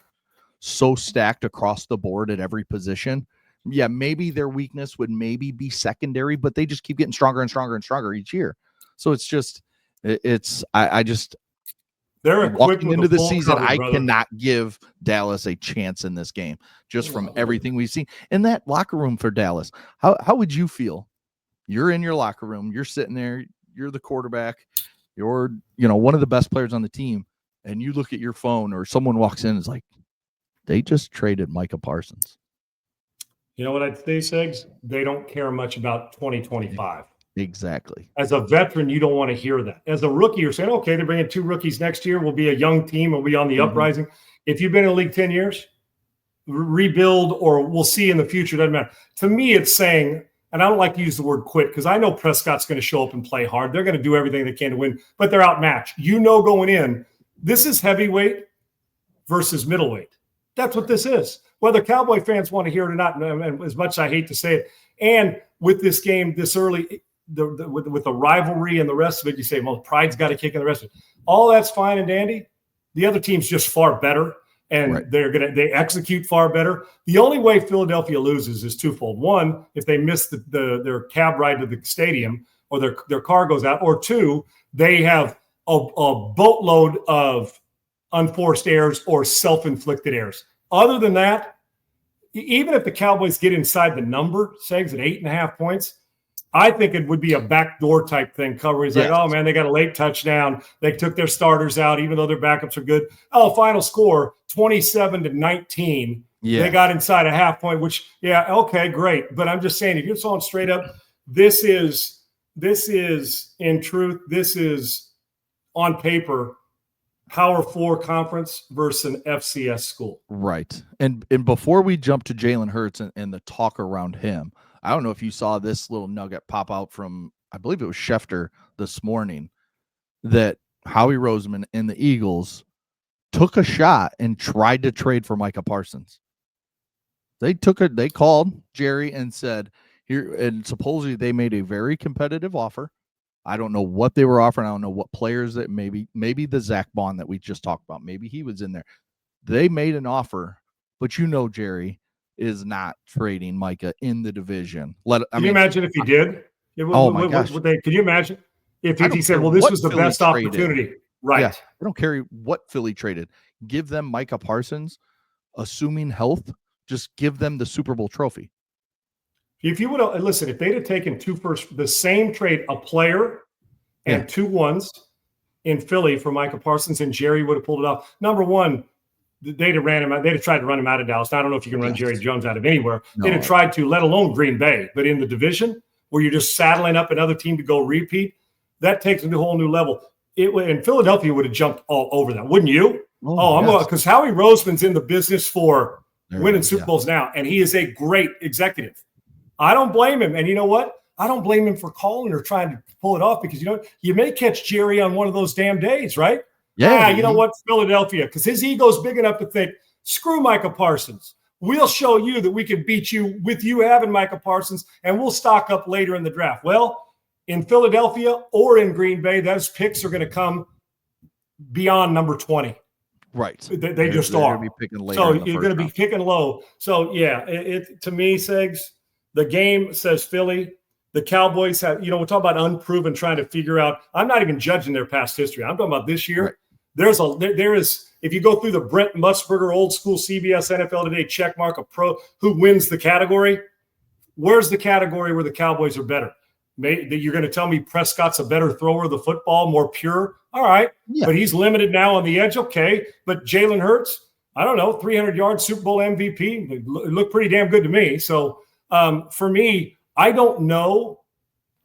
so stacked across the board at every position. Yeah, maybe their weakness would maybe be secondary, but they just keep getting stronger and stronger and stronger each year. So it's just, I just, they're walking into the season, I cannot give Dallas a chance in this game just from everything we've seen. In that locker room for Dallas, how would you feel? You're in your locker room, you're sitting there, you're the quarterback, you're, one of the best players on the team, and you look at your phone or someone walks in and is like, they just traded Micah Parsons. You know what I'd say, Segs? They don't care much about 2025. Exactly. As a veteran, you don't want to hear that. As a rookie, you're saying, okay, they're bringing 2 rookies next year. We'll be a young team. We'll be on the uprising. If you've been in the league 10 years, rebuild or we'll see in the future. Doesn't matter. To me, it's saying, and I don't like to use the word quit because I know Prescott's going to show up and play hard. They're going to do everything they can to win, but they're outmatched. Going in, this is heavyweight versus middleweight. That's what this is. Whether Cowboy fans want to hear it or not, and as much as I hate to say it, and with this game this early, with the rivalry and the rest of it, you say, well, pride's got to kick in the rest of it. All that's fine and dandy. The other team's just far better, and they execute far better. The only way Philadelphia loses is twofold. One, if they miss their cab ride to the stadium or their car goes out, or two, they have a boatload of unforced errors or self-inflicted errors. Other than that, even if the Cowboys get inside the number, Segs at 8.5 points, I think it would be a backdoor type thing. Cover like, oh man, they got a late touchdown. They took their starters out, even though their backups are good. Oh, final score 27-19. Yeah. They got inside a half point, which okay, great. But I'm just saying, if you're saying straight up, this is in truth, this is on paper. Power 4 conference versus an FCS school. Right. And before we jump to Jalen Hurts and the talk around him, I don't know if you saw this little nugget pop out from, I believe it was Schefter this morning, that Howie Roseman and the Eagles took a shot and tried to trade for Micah Parsons. They called Jerry and said, here, and supposedly they made a very competitive offer. I don't know what they were offering. I don't know what players that maybe the Zach Bond that we just talked about. Maybe he was in there. They made an offer, but Jerry is not trading Micah in the division. Can you imagine if he did? My gosh. Can you imagine if he said, well, this was the best opportunity? Right. Yeah, I don't care what Philly traded. Give them Micah Parsons, assuming health, just give them the Super Bowl trophy. If you would have listen, if they'd have taken the same trade, a player and 2 ones in Philly for Micah Parsons, and Jerry would have pulled it off. Number one, they'd have ran him out. They'd have tried to run him out of Dallas. Now, I don't know if you can run Jerry Jones out of anywhere. No. They'd have tried to, let alone Green Bay. But in the division where you're just saddling up another team to go repeat, that takes a whole new level. And Philadelphia would have jumped all over that, wouldn't you? Because Howie Roseman's in the business for winning Super Bowls now, and he is a great executive. I don't blame him. And you know what? I don't blame him for calling or trying to pull it off because, you may catch Jerry on one of those damn days, right? Yeah. You know what? Philadelphia, because his ego's big enough to think, screw Micah Parsons. We'll show you that we can beat you with you having Micah Parsons, and we'll stock up later in the draft. Well, in Philadelphia or in Green Bay, those picks are going to come beyond number 20. Right. They just are. Be picking later so you're going to be picking low. So, to me, Segs, the game says Philly. The Cowboys have, we're talking about unproven, trying to figure out. I'm not even judging their past history. I'm talking about this year. Right. There is, if you go through the Brent Musburger old school CBS NFL Today check mark of pro, who wins the category? Where's the category where the Cowboys are better? You're going to tell me Prescott's a better thrower of the football, more pure? All right. Yeah. But he's limited now on the edge. Okay. But Jalen Hurts, I don't know, 300 yards, Super Bowl MVP. It looked pretty damn good to me. So for me, I don't know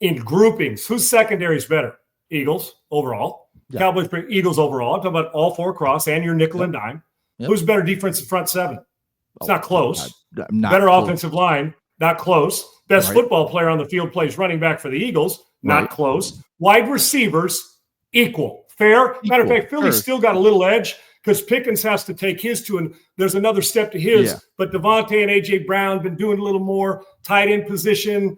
in groupings whose secondary is better. Eagles overall. Yeah. Cowboys, Eagles overall. I'm talking about all 4 across and your nickel and dime. Yep. Who's better defensive front 7? It's not close. Not better close. Offensive line. not close. Best Right. football player on the field plays running back for the Eagles, not Right. close. Wide receivers, equal. Fair? Matter of Equal, fact, Philly's sure. still got a little edge because Pickens has to take his to, and there's another step to his. Yeah. But Devontae and A.J. Brown been doing a little more tight end position.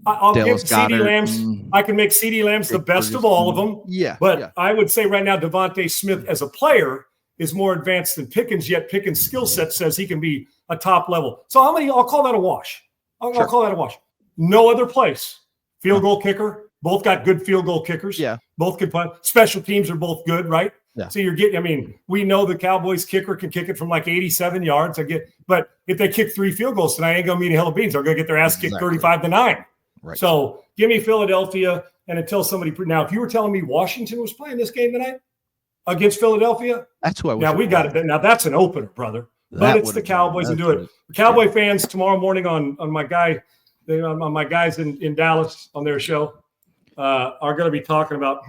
I'll give Dallas CeeDee Goddard, Lamb's. I can make CeeDee Lamb's the best of all of them. Yeah. But yeah. I would say right now Devontae Smith as a player is more advanced than Pickens, yet Pickens' skill set says he can be a top level. So I'll call that a wash. I'll call that a wash. No other place. Field goal kicker. Both got good field goal kickers. Yeah. Both can punt. Special teams are both good, right? Yeah. So you're getting, we know the Cowboys kicker can kick it from like 87 yards. But if they kick 3 field goals tonight, I ain't going to mean a hill of beans. They're going to get their ass kicked 35-9. Right. So give me Philadelphia, and until somebody – now, if you were telling me Washington was playing this game tonight against Philadelphia, that's who I was. Now, we got it. Now, that's an opener, brother. But it's the Cowboys and do it. The Cowboy fans tomorrow morning on my guys in Dallas on their show are going to be talking about,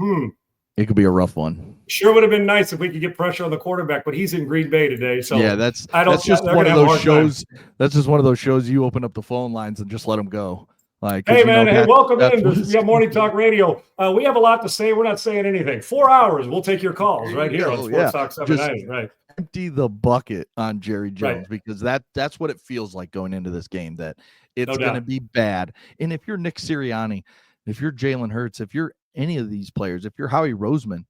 it could be a rough one. Sure would have been nice if we could get pressure on the quarterback, but he's in Green Bay today. So yeah, that's just one of those shows. That's just one of those shows you open up the phone lines and just let them go. Like, hey man, welcome in. We have Morning Talk Radio. We have a lot to say. We're not saying anything. 4 hours. We'll take your calls right here on Sports Talk 790. Right. Empty the bucket on Jerry Jones because that's what it feels like going into this game. That it's going to be bad. And if you're Nick Sirianni, if you're Jalen Hurts, if you're any of these players, if you're Howie Roseman,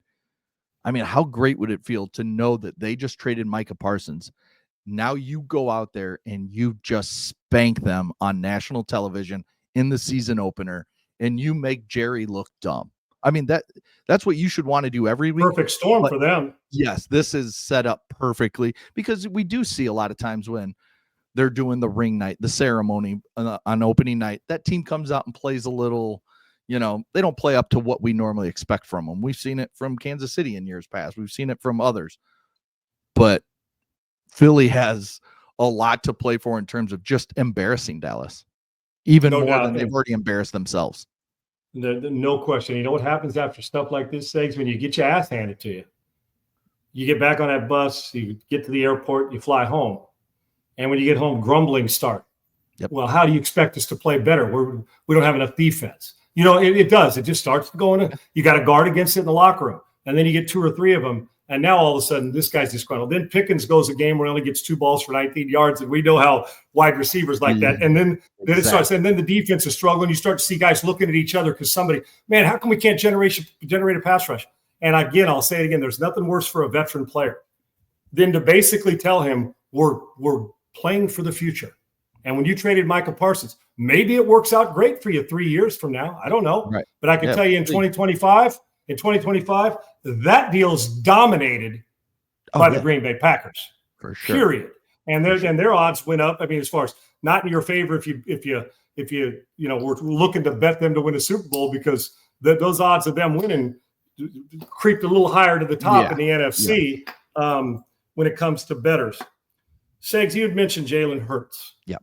I mean, how great would it feel to know that they just traded Micah Parsons? Now you go out there and you just spank them on national television in the season opener, and you make Jerry look dumb. I mean, that's what you should want to do every week. Perfect storm for them. Yes, this is set up perfectly because we do see a lot of times when they're doing the ring night, the ceremony on opening night, that team comes out and plays a little, they don't play up to what we normally expect from them. We've seen it from Kansas City in years past. We've seen it from others. But Philly has a lot to play for in terms of just embarrassing Dallas, even more than they've already embarrassed themselves. No question. You know what happens after stuff like this, Segs? When you get your ass handed to you, you get back on that bus, you get to the airport, you fly home. And when you get home, grumblings start. Yep. Well, how do you expect us to play better? We don't have enough defense. It does. It just starts going. You got to guard against it in the locker room. And then you get 2 or 3 of them. And now all of a sudden, this guy's disgruntled. Then Pickens goes a game where he only gets 2 balls for 19 yards. And we know how wide receivers like that. And then it starts. And then the defense is struggling. You start to see guys looking at each other because man, how come we can't generate a pass rush? And again, I'll say it again. There's nothing worse for a veteran player than to basically tell him we're playing for the future. And when you traded Micah Parsons, maybe it works out great for you 3 years from now. I don't know. Right. But I can tell you in 2025, that deal's dominated by the Green Bay Packers. For sure. Period. And their odds went up. I mean, as far as not in your favor if you were looking to bet them to win a Super Bowl because those odds of them winning creeped a little higher to the top in the NFC when it comes to bettors. Segs, you had mentioned Jalen Hurts. Yeah.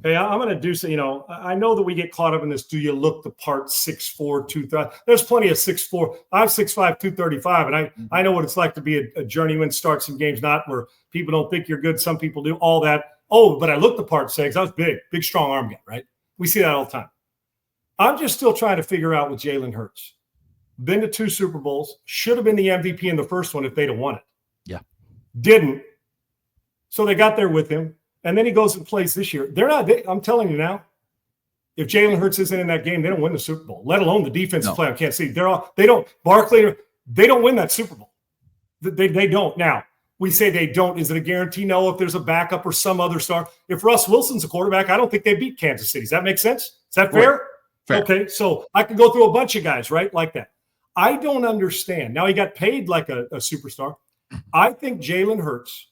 Hey, I'm going to do so. I know that we get caught up in this. Do you look the part 6'4", 230? There's plenty of 6'4". I'm 6'5", 235, and I know what it's like to be a journeyman, start some games, not where people don't think you're good. Some people do all that. Oh, but I look the part, Segs. I was big, strong arm guy, right? We see that all the time. I'm just still trying to figure out with Jalen Hurts. Been to 2 Super Bowls. Should have been the MVP in the first one if they'd have won it. Yeah. Didn't. So they got there with him. And then he goes and plays this year. I'm telling you now, if Jalen Hurts isn't in that game, they don't win the Super Bowl, let alone the defensive play on Kansas City. Barkley, they don't win that Super Bowl. They don't. Now, we say they don't. Is it a guarantee? No, if there's a backup or some other star. If Russ Wilson's a quarterback, I don't think they beat Kansas City. Does that make sense? Is that fair? Fair. Okay, so I can go through a bunch of guys, right, like that. I don't understand. Now, he got paid like a superstar. I think Jalen Hurts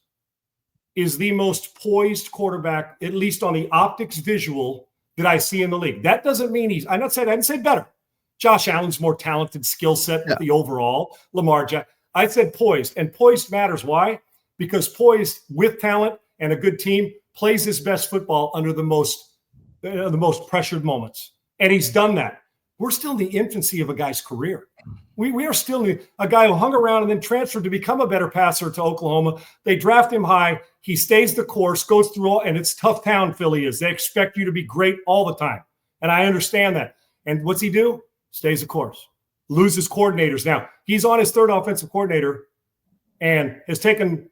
is the most poised quarterback, at least on the optics visual, that I see in the league. That doesn't mean I didn't say better. Josh Allen's more talented skill set with the overall. Lamar Jackson. I said poised, and poised matters. Why? Because poised with talent and a good team plays his best football under the most pressured moments. And he's done that. We're still in the infancy of a guy's career. We are still a guy who hung around and then transferred to become a better passer to Oklahoma. They draft him high. He stays the course, goes through all, and it's tough town Philly is. They expect you to be great all the time. And I understand that. And what's he do? Stays the course. Loses coordinators. Now, he's on his third offensive coordinator and has been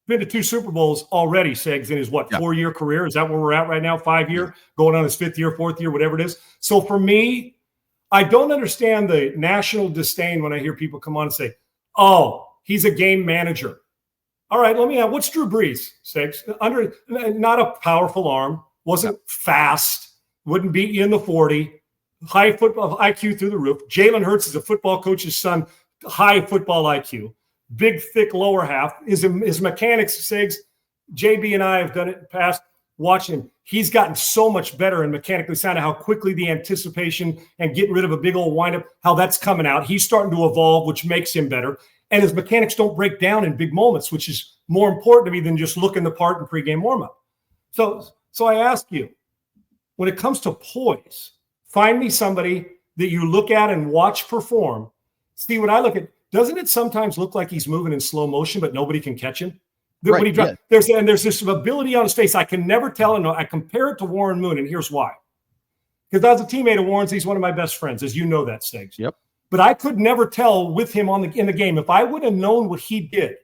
to 2 Super Bowls already, Segs, in his 4-year career? Is that where we're at right now? 5-year? Going on his 5th year, 4th year, whatever it is. So for me, I don't understand the national disdain when I hear people come on and say, oh, he's a game manager. All right, let me have, what's Drew Brees? Not a powerful arm, wasn't fast, wouldn't beat you in the 40, high football IQ through the roof. Jalen Hurts is a football coach's son, high football IQ, big, thick lower half. His mechanics, Sigs, JB and I have done it in the past. Watching him, he's gotten so much better and mechanically sound, how quickly the anticipation and getting rid of a big old windup, how that's coming out. He's starting to evolve, which makes him better. And his mechanics don't break down in big moments, which is more important to me than just looking the part in pregame warmup. So I ask you, when it comes to poise, find me somebody that you look at and watch perform. See what I look at. Doesn't it sometimes look like he's moving in slow motion, but nobody can catch him? Right, yeah. There's this ability on his face. I can never tell. And I compare it to Warren Moon, and here's why. Because I was a teammate of Warren's. He's one of my best friends, as you know that, Stiggs. Yep. But I could never tell with him in the game. If I would have known what he did,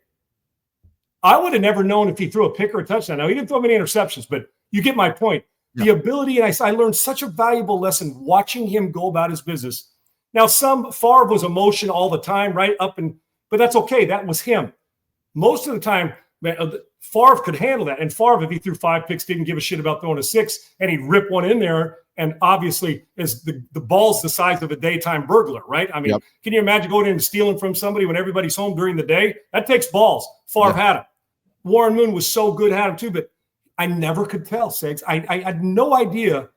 I would have never known if he threw a pick or a touchdown. Now, he didn't throw many interceptions, but you get my point. Yep. The ability, and I learned such a valuable lesson watching him go about his business. Now, Favre was emotion all the time, right? But that's okay. That was him. Most of the time, Favre could handle that. And Favre, if he threw 5 picks, didn't give a shit about throwing a 6, and he'd rip one in there. And obviously, is the ball's the size of a daytime burglar, right? I mean, Can you imagine going in and stealing from somebody when everybody's home during the day? That takes balls. Favre had him. Warren Moon was so good, had him too, but I never could tell, Segs. I had no idea,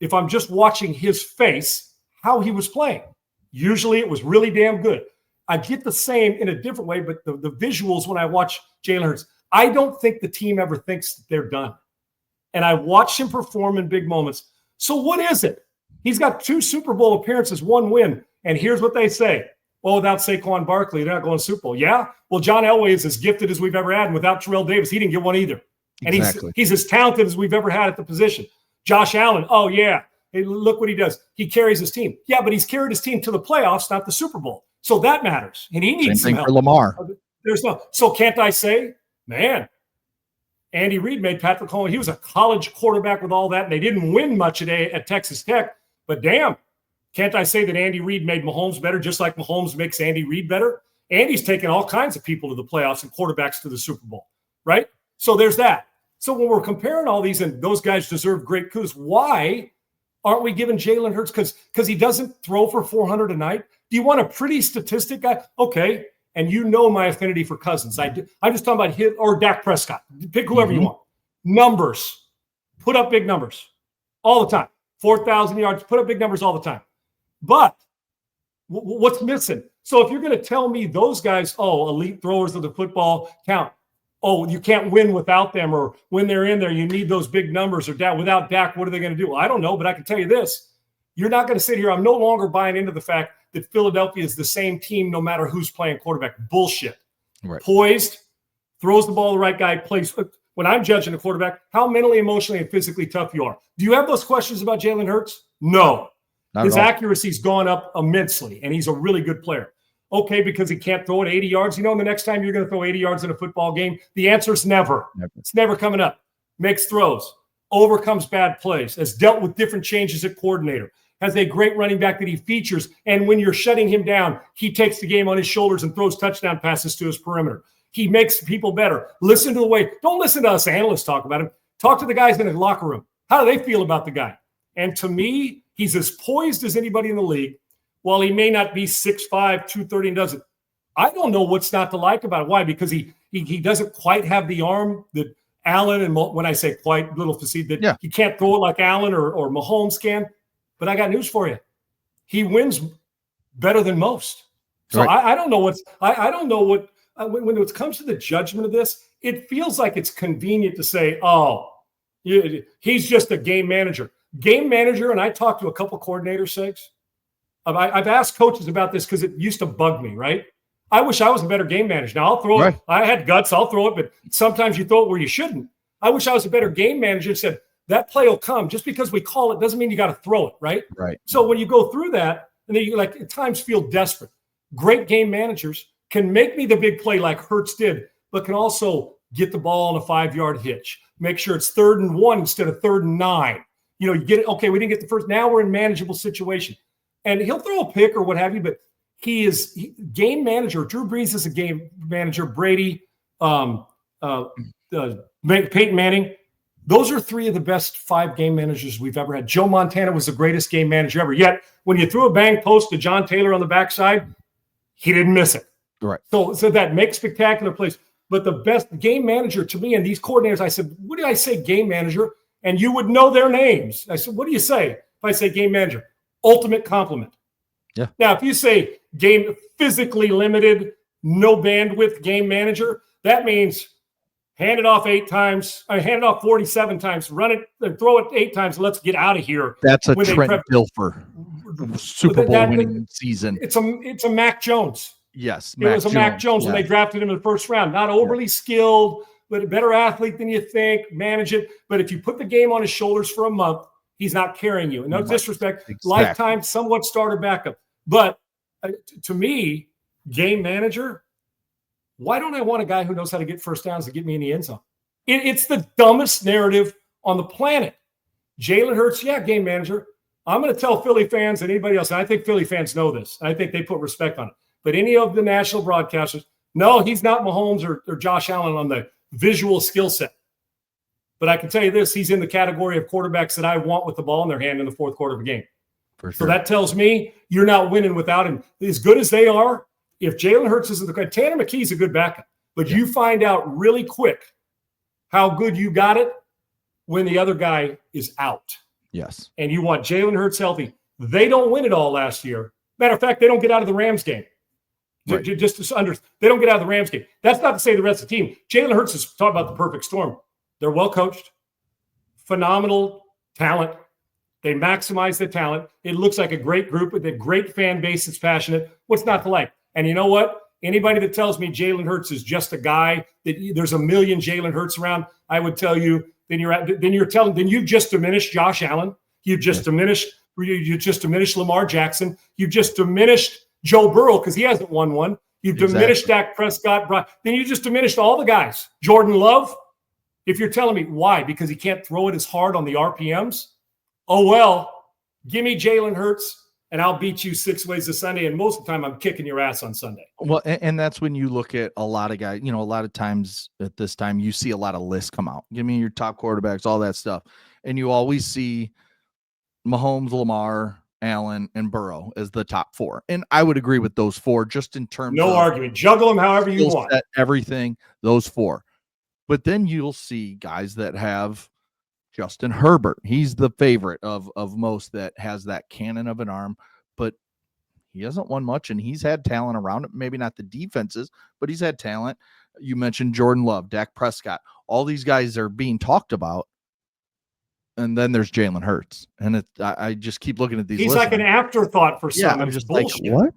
if I'm just watching his face, how he was playing. Usually it was really damn good. I get the same in a different way, but the visuals when I watch Jalen Hurts, I don't think the team ever thinks that they're done. And I watched him perform in big moments. So what is it? He's got 2 Super Bowl appearances, 1 win. And here's what they say. Well, without Saquon Barkley, they're not going to Super Bowl. Yeah? Well, John Elway is as gifted as we've ever had. And without Terrell Davis, he didn't get one either. And he's as talented as we've ever had at the position. Josh Allen, oh, yeah. Hey, look what he does. He carries his team. Yeah, but he's carried his team to the playoffs, not the Super Bowl. So that matters. And he needs some help. For Lamar. So can't I say, man, Andy Reid made Patrick Mahomes. He was a college quarterback with all that, and they didn't win much at Texas Tech. But damn, can't I say that Andy Reid made Mahomes better, just like Mahomes makes Andy Reid better? Andy's taken all kinds of people to the playoffs and quarterbacks to the Super Bowl, right? So there's that. So when we're comparing all these, and those guys deserve great kudos, why aren't we giving Jalen Hurts? Because he doesn't throw for 400 a night? Do you want a pretty statistic guy? Okay. And you know my affinity for Cousins. I'm just talking about him or Dak Prescott. Pick whoever you want. Numbers. Put up big numbers all the time. 4,000 yards. Put up big numbers all the time. But what's missing? So if you're going to tell me those guys, elite throwers of the football count. Oh, you can't win without them, or when they're in there, you need those big numbers, or without Dak, what are they going to do? Well, I don't know, but I can tell you this. You're not going to sit here. I'm no longer buying into the fact that Philadelphia is the same team no matter who's playing quarterback. Bullshit. Right. Poised, throws the ball to the right guy, plays. When I'm judging a quarterback, how mentally, emotionally, and physically tough you are. Do you have those questions about Jalen Hurts? No. His accuracy's gone up immensely, and he's a really good player. Okay, because he can't throw it 80 yards. You know, the next time you're going to throw 80 yards in a football game, the answer is never. It's never coming up. Makes throws, overcomes bad plays, has dealt with different changes at coordinator, has a great running back that he features. And when you're shutting him down, he takes the game on his shoulders and throws touchdown passes to his perimeter. He makes people better. Listen to the way, don't listen to us analysts talk about him. Talk to the guys in the locker room. How do they feel about the guy? And to me, he's as poised as anybody in the league. While he may not be 6'5", 230 and doesn't, I don't know what's not to like about it. Why? Because he doesn't quite have the arm that Allen, and when I say quite, little facade, that he can't throw it like Allen or Mahomes can. But I got news for you. He wins better than most. So right. I don't know I don't know what when it comes to the judgment of this, it feels like it's convenient to say, he's just a game manager. Game manager, and I talked to a couple coordinators, Sigs. I've asked coaches about this because it used to bug me, right? I wish I was a better game manager. Now, I'll throw it. I had guts. I'll throw it, but sometimes you throw it where you shouldn't. I wish I was a better game manager and said, that play will come. Just because we call it doesn't mean you got to throw it, right? Right. So when you go through that, and then you like at times feel desperate. Great game managers can make me the big play like Hurts did, but can also get the ball on a 5-yard hitch. Make sure it's 3rd and 1 instead of 3rd and 9. You know, you get it. Okay, we didn't get the first. Now we're in manageable situation. And he'll throw a pick or what have you, but game manager. Drew Brees is a game manager. Brady, Peyton Manning. Those are 3 of the best 5 game managers we've ever had. Joe Montana was the greatest game manager ever. Yet when you threw a bang post to John Taylor on the backside, he didn't miss it. Right. So that makes spectacular plays. But the best game manager to me and these coordinators, I said, what did I say, game manager? And you would know their names. I said, what do you say if I say game manager? Ultimate compliment. Yeah. Now, if you say game physically limited, no bandwidth game manager, that means hand it off 8 times. I hand it off 47 times. Run it and throw it 8 times. Let's get out of here. That's a Trent Dilfer Super Bowl winning season. It's a Mac Jones. Yes, it was a Mac Jones when they drafted him in the first round. Not overly skilled, but a better athlete than you think. Manage it. But if you put the game on his shoulders for a month, he's not carrying you. And no disrespect, lifetime, somewhat starter backup. But to me, game manager, why don't I want a guy who knows how to get first downs to get me in the end zone? It's the dumbest narrative on the planet. Jalen Hurts, game manager. I'm going to tell Philly fans and anybody else, and I think Philly fans know this. I think they put respect on it. But any of the national broadcasters, no, he's not Mahomes or Josh Allen on the visual skill set. But I can tell you this, he's in the category of quarterbacks that I want with the ball in their hand in the fourth quarter of a game. For sure. So that tells me you're not winning without him. As good as they are, if Jalen Hurts isn't the guy, Tanner McKee's a good backup. But you find out really quick how good you got it when the other guy is out. Yes. And you want Jalen Hurts healthy. They don't win it all last year. Matter of fact, they don't get out of the Rams game. Right. They don't get out of the Rams game. That's not to say the rest of the team. Jalen Hurts is talking about the perfect storm. They're well coached, phenomenal talent. They maximize the talent. It looks like a great group with a great fan base that's passionate. What's not to like? And you know what? Anybody that tells me Jalen Hurts is just a guy that there's a million Jalen Hurts around, I would tell you then you've just diminished Josh Allen. You've just diminished Lamar Jackson. You've just diminished Joe Burrow because he hasn't won one. You've diminished Dak Prescott. Then you just diminished all the guys. Jordan Love, if you're telling me why, because he can't throw it as hard on the RPMs, oh, well, give me Jalen Hurts and I'll beat you 6 ways to Sunday. And most of the time I'm kicking your ass on Sunday. Well, and that's when you look at a lot of guys, a lot of times at this time, you see a lot of lists come out. Give me your top quarterbacks, all that stuff. And you always see Mahomes, Lamar, Allen, and Burrow as the top 4. And I would agree with those 4 just in terms of argument. Juggle them however you want. Everything, those 4. But then you'll see guys that have Justin Herbert. He's the favorite of most that has that cannon of an arm, but he hasn't won much, and he's had talent around it. Maybe not the defenses, but he's had talent. You mentioned Jordan Love, Dak Prescott. All these guys are being talked about. And then there's Jalen Hurts. And I just keep looking at these. He's like an afterthought for some. I'm just bullshit. Like,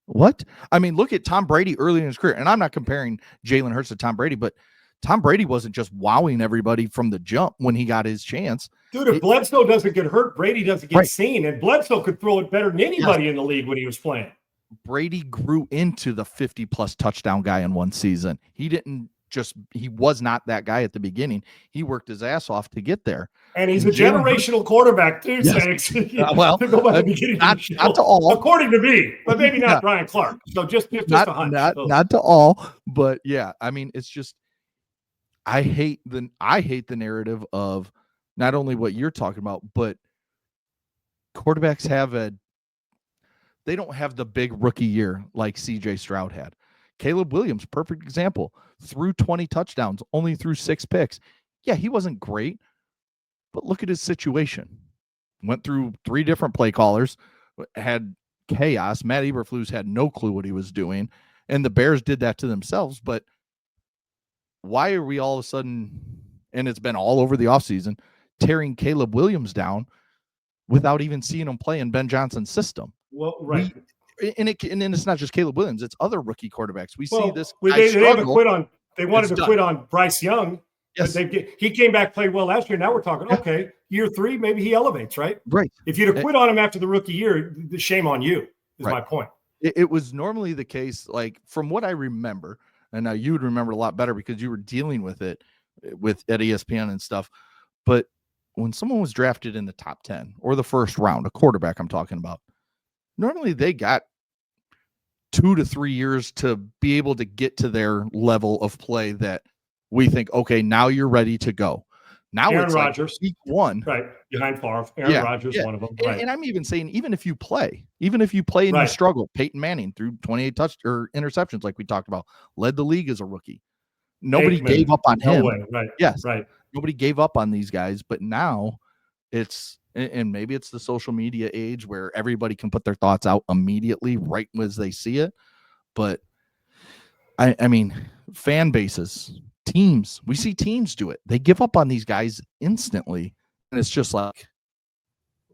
what? I mean, look at Tom Brady early in his career. And I'm not comparing Jalen Hurts to Tom Brady, but Tom Brady wasn't just wowing everybody from the jump when he got his chance. Dude, if Bledsoe doesn't get hurt, Brady doesn't get seen. And Bledsoe could throw it better than anybody in the league when he was playing. Brady grew into the 50-plus touchdown guy in one season. He was not that guy at the beginning. He worked his ass off to get there. And he's a generational quarterback, too, yes. Well, not to all. According to me, but maybe not Brian Clark. So just a hunch. Not to all, but yeah, I mean, it's just I hate the narrative of not only what you're talking about, but quarterbacks they don't have the big rookie year like CJ Stroud had. Caleb Williams, perfect example, threw 20 touchdowns, only threw 6 picks. Yeah, he wasn't great, but look at his situation. Went through 3 different play callers, had chaos. Matt Eberflus had no clue what he was doing, and the Bears did that to themselves. But why are we all of a sudden, and it's been all over the offseason, tearing Caleb Williams down without even seeing him play in Ben Johnson's system? Well, right. And it's not just Caleb Williams; it's other rookie quarterbacks. We see this. They haven't quit on. They wanted to quit on Bryce Young. Yes. But he came back, played well last year. Now we're talking, okay, year 3, maybe he elevates, right? Right. If you'd have quit on him after the rookie year, the shame on you is my point. It was normally the case, like from what I remember, and now you would remember a lot better because you were dealing with it at ESPN and stuff. But when someone was drafted in the top 10 or the first round, a quarterback I'm talking about, normally they got 2 to 3 years to be able to get to their level of play that we think, okay, now you're ready to go. Now Aaron it's Rodgers, like week 1. Right, behind Favre. Aaron Rodgers, one of them. Right. And I'm even saying, even if you play and you struggle, Peyton Manning threw 28 interceptions, like we talked about, led the league as a rookie. Nobody gave up on him. Right. Yes. Right. Nobody gave up on these guys, but now it's, and maybe it's the social media age where everybody can put their thoughts out immediately right as they see it. But I mean, fan bases, teams, we see teams do it. They give up on these guys instantly. And it's just like,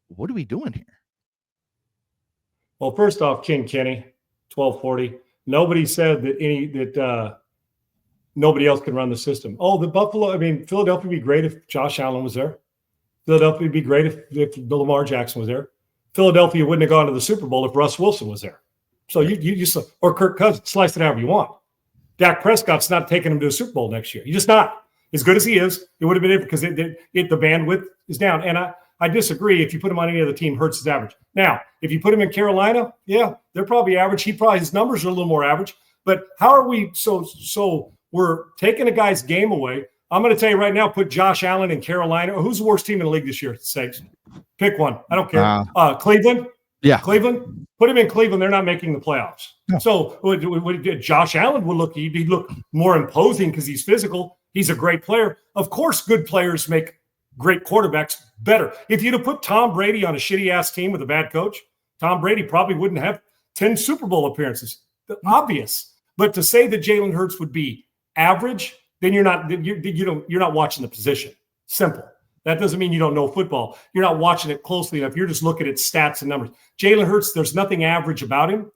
what are we doing here? Well, first off, King Kenny, 1240. Nobody said that nobody else can run the system. Oh, Philadelphia would be great if Josh Allen was there. Philadelphia would be great if Lamar Jackson was there. Philadelphia wouldn't have gone to the Super Bowl if Russ Wilson was there. So you or Kirk Cousins, slice it however you want. Dak Prescott's not taking him to a Super Bowl next year. He's just not. As good as he is, it would have been different because the bandwidth is down. And I disagree. If you put him on any other team, Hurts is average. Now, if you put him in Carolina, yeah, they're probably average. His numbers are a little more average. But how are we so we're taking a guy's game away? I'm going to tell you right now, put Josh Allen in Carolina. Who's the worst team in the league this year? Sakes. Pick one. I don't care. Cleveland? Yeah. Cleveland? Put him in Cleveland. They're not making the playoffs. Yeah. So Josh Allen would look, he'd look more imposing because he's physical. He's a great player. Of course, good players make great quarterbacks better. If you'd have put Tom Brady on a shitty-ass team with a bad coach, Tom Brady probably wouldn't have 10 Super Bowl appearances. Obvious. But to say that Jalen Hurts would be average, then you're not watching the position. Simple. That doesn't mean you don't know football. You're not watching it closely enough. You're just looking at stats and numbers. Jalen Hurts, there's nothing average about him.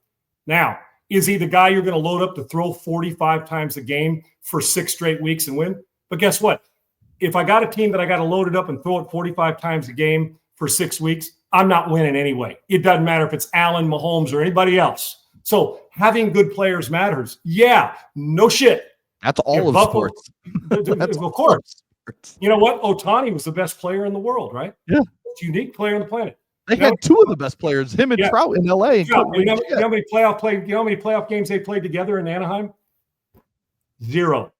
Now, is he the guy you're going to load up to throw 45 times a game for 6 straight weeks and win? But guess what? If I got a team that I got to load it up and throw it 45 times a game for 6 weeks, I'm not winning anyway. It doesn't matter if it's Allen, Mahomes, or anybody else. So having good players matters. Yeah, no shit. That's all of sports. Of course. You know what? Ohtani was the best player in the world, right? Yeah. Most unique player on the planet. They had 2 of the best players, him and Trout in LA. You know how many playoff games they played together in Anaheim? 0.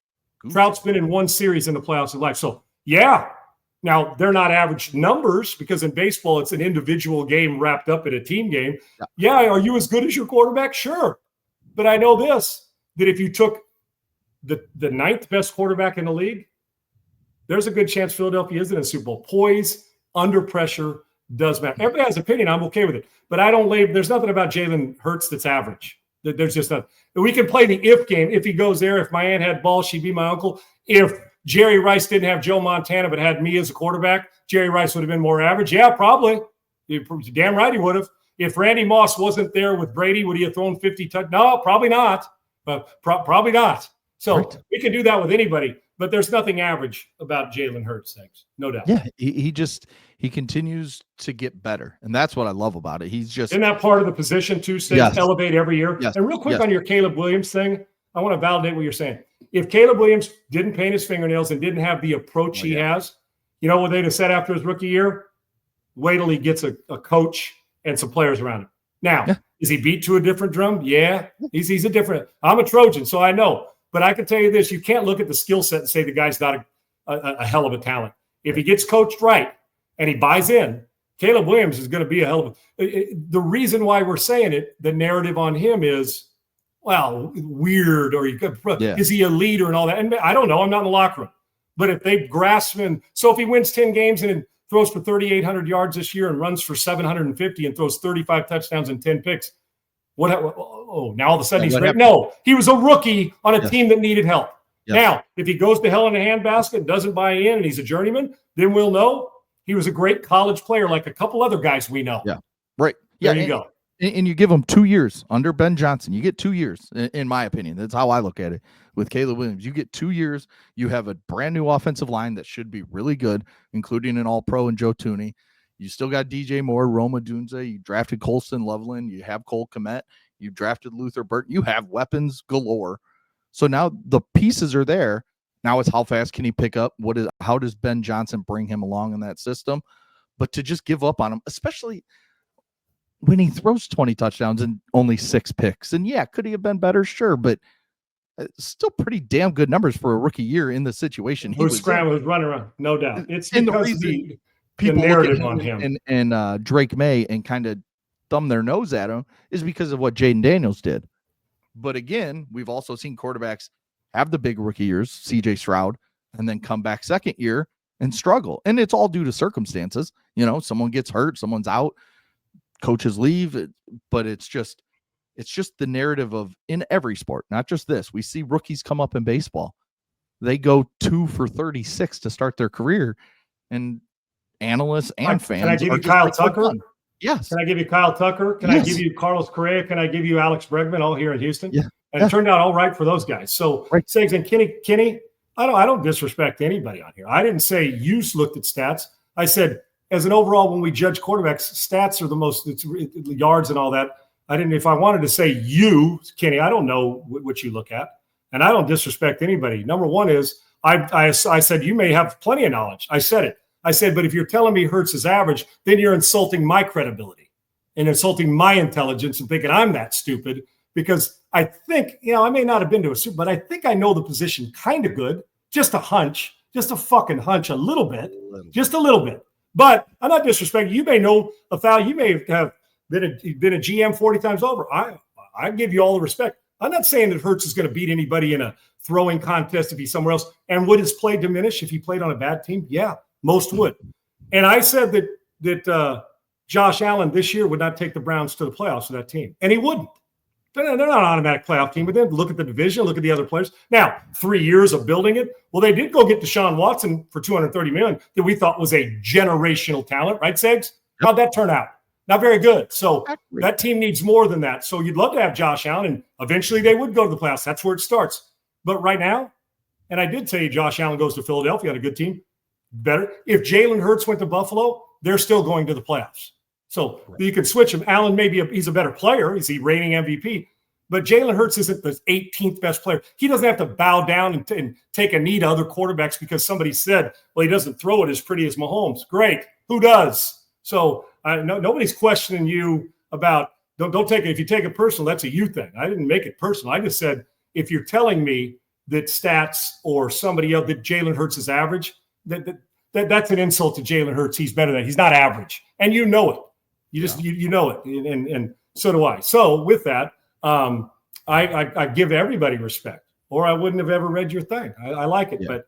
Ooh. Trout's been in 1 series in the playoffs in life. So, yeah. Now, they're not average numbers because in baseball, it's an individual game wrapped up in a team game. Yeah, are you as good as your quarterback? Sure. But I know this, that if you took the 9th best quarterback in the league, there's a good chance Philadelphia isn't in the Super Bowl. Poise, under pressure, does matter. Everybody has an opinion. I'm okay with it. But there's nothing about Jalen Hurts that's average. There's just nothing. We can play the if game. If he goes there, if my aunt had balls, she'd be my uncle. If Jerry Rice didn't have Joe Montana but had me as a quarterback, Jerry Rice would have been more average. Yeah, probably. You're damn right he would have. If Randy Moss wasn't there with Brady, would he have thrown 50 touchdowns? No, probably not. Probably not. So we can do that with anybody. But there's nothing average about Jalen Hurts, thanks. No doubt. Yeah, he continues to get better. And that's what I love about it. He's just – Isn't that part of the position, too, Six? Elevate every year? Yes. And real quick on your Caleb Williams thing, I want to validate what you're saying. If Caleb Williams didn't paint his fingernails and didn't have the approach he has, you know what they'd have said after his rookie year? Wait till he gets a coach and some players around him. Now, is he beat to a different drum? Yeah. He's a different – I'm a Trojan, so I know. But I can tell you this, you can't look at the skill set and say the guy's not a hell of a talent. If he gets coached right and he buys in, Caleb Williams is going to be a hell of a – the reason why we're saying it, the narrative on him is, well, weird, or is he a leader and all that? And I don't know. I'm not in the locker room. But if they grasp him – so if he wins 10 games and throws for 3,800 yards this year and runs for 750 and throws 35 touchdowns and 10 picks, now all of a sudden he's great. No, he was a rookie on a team that needed help. Yes. Now, if he goes to hell in a handbasket and doesn't buy in and he's a journeyman, then we'll know he was a great college player like a couple other guys we know. Yeah, right. There you go. And you give him 2 years under Ben Johnson. You get 2 years, in my opinion. That's how I look at it with Caleb Williams. You get 2 years. You have a brand new offensive line that should be really good, including an all-pro and Joe Thuney. You still got DJ Moore, Roma Dunze. You drafted Colston Loveland. You have Cole Kmet. You drafted Luther Burton. You have weapons galore. So now the pieces are there. Now it's how fast can he pick up? How does Ben Johnson bring him along in that system? But to just give up on him, especially – when he throws 20 touchdowns and only 6 picks. And yeah, could he have been better? Sure, but still pretty damn good numbers for a rookie year in the situation. He was scrambling, running around, no doubt. It's and because the people narrative on him and Drake May and kind of thumb their nose at him is because of what Jaden Daniels did. But again, we've also seen quarterbacks have the big rookie years, CJ Stroud, and then come back second year and struggle. And it's all due to circumstances. You know, someone gets hurt, someone's out, coaches leave, but it's just the narrative of in every sport, not just this. We see rookies come up in baseball. They go 2 for 36 to start their career, and analysts and fans. Can I give you Kyle Tucker? Yes. Can I give you Kyle Tucker? Can I give you Carlos Correa? Can I give you Alex Bregman, all here in Houston? Yeah. And it turned out all right for those guys. So Segs and Kenny, I don't disrespect anybody on here. I didn't say you looked at stats. I said, as an overall, when we judge quarterbacks, stats are the most yards and all that. If I wanted to say you, Kenny, I don't know what you look at, and I don't disrespect anybody. Number one is I said you may have plenty of knowledge. I said it. I said, but if you're telling me Hurts is average, then you're insulting my credibility and insulting my intelligence and thinking I'm that stupid because I think, I may not have been to a Super, but I think I know the position kind of good. Just a hunch, just a fucking hunch, a little bit, just a little bit. But I'm not disrespecting. You may know a foul. You may have been a GM 40 times over. I give you all the respect. I'm not saying that Hurts is going to beat anybody in a throwing contest if he's somewhere else. And would his play diminish if he played on a bad team? Yeah, most would. And I said that Josh Allen this year would not take the Browns to the playoffs with that team. And he wouldn't. They're not an automatic playoff team, but then look at the division, look at the other players. Now, 3 years of building it. Well, they did go get Deshaun Watson for $230 million that we thought was a generational talent, right, Segs? How'd that turn out? Not very good. So that team needs more than that. So you'd love to have Josh Allen, and eventually they would go to the playoffs. That's where it starts. But right now, and I did say Josh Allen goes to Philadelphia on a good team, better. If Jalen Hurts went to Buffalo, they're still going to the playoffs. So you can switch him. Allen he's a better player. Is he reigning MVP? But Jalen Hurts isn't the 18th best player. He doesn't have to bow down and take a knee to other quarterbacks because somebody said, well, he doesn't throw it as pretty as Mahomes. Great. Who does? So nobody's questioning you about don't take it. If you take it personal, that's a you thing. I didn't make it personal. I just said, if you're telling me that stats or somebody else, that Jalen Hurts is average, that's an insult to Jalen Hurts. He's better than that. He's not average. And you know it. You know it, and so do I. So with that, I give everybody respect, or I wouldn't have ever read your thing. I like it, but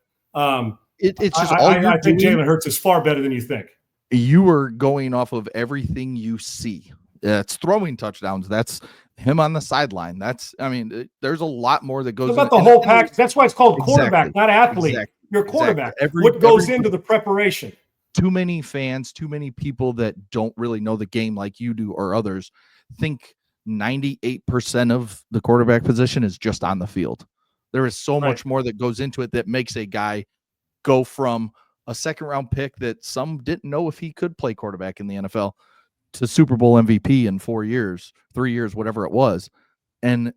it's just I think Jalen Hurts is far better than you think. You are going off of everything you see. It's throwing touchdowns. That's him on the sideline. There's a lot more that goes about the whole package. That's why it's called quarterback, not athlete. You're a quarterback. What goes into the preparation? Too many fans, too many people that don't really know the game like you do or others think 98% of the quarterback position is just on the field. There is so much more that goes into it that makes a guy go from a second-round pick that some didn't know if he could play quarterback in the NFL to Super Bowl MVP in 4 years, 3 years, whatever it was. And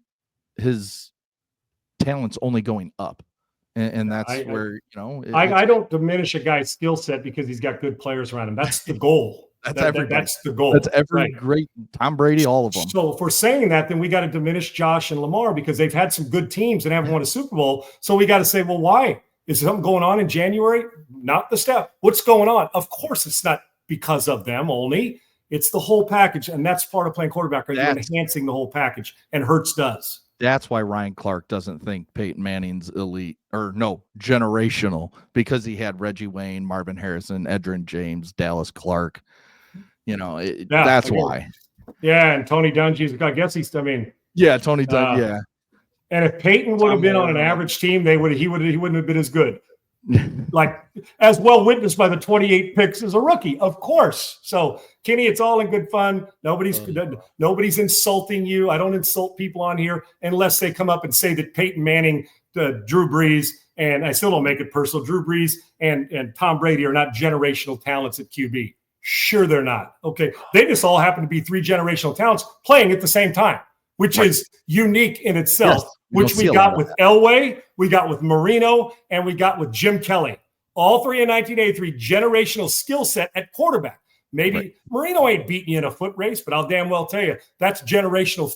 his talent's only going up. And that's where, I don't diminish a guy's skill set because he's got good players around him. That's the goal. That's the goal. That's every great Tom Brady, all of them. So if we're saying that, then we got to diminish Josh and Lamar because they've had some good teams and haven't won a Super Bowl. So we got to say, well, why? Is something going on in January? Not the step. What's going on? Of course, it's not because of them only. It's the whole package, and that's part of playing quarterback. You're enhancing the whole package, and Hurts does. That's why Ryan Clark doesn't think Peyton Manning's elite generational, because he had Reggie Wayne, Marvin Harrison, Edgerrin James, Dallas Clark. That's why. Yeah, and Tony Dungy's. I guess Tony Dungy. Yeah. And if Peyton would have been on an average team, he wouldn't have been as good. like as well witnessed by the 28 picks as a rookie, of course. So Kenny, it's all in good fun. Nobody's insulting you. I don't insult people on here unless they come up and say that Peyton Manning, Drew Brees, and I still don't make it personal. Drew Brees and Tom Brady are not generational talents at QB. Sure, they're not. Okay, they just all happen to be 3 generational talents playing at the same time, which is unique in itself. Yes, which we got with Elway, we got with Marino, and we got with Jim Kelly. All 3 in 1983, generational skill set at quarterback. Maybe Marino ain't beating you in a foot race, but I'll damn well tell you that's generational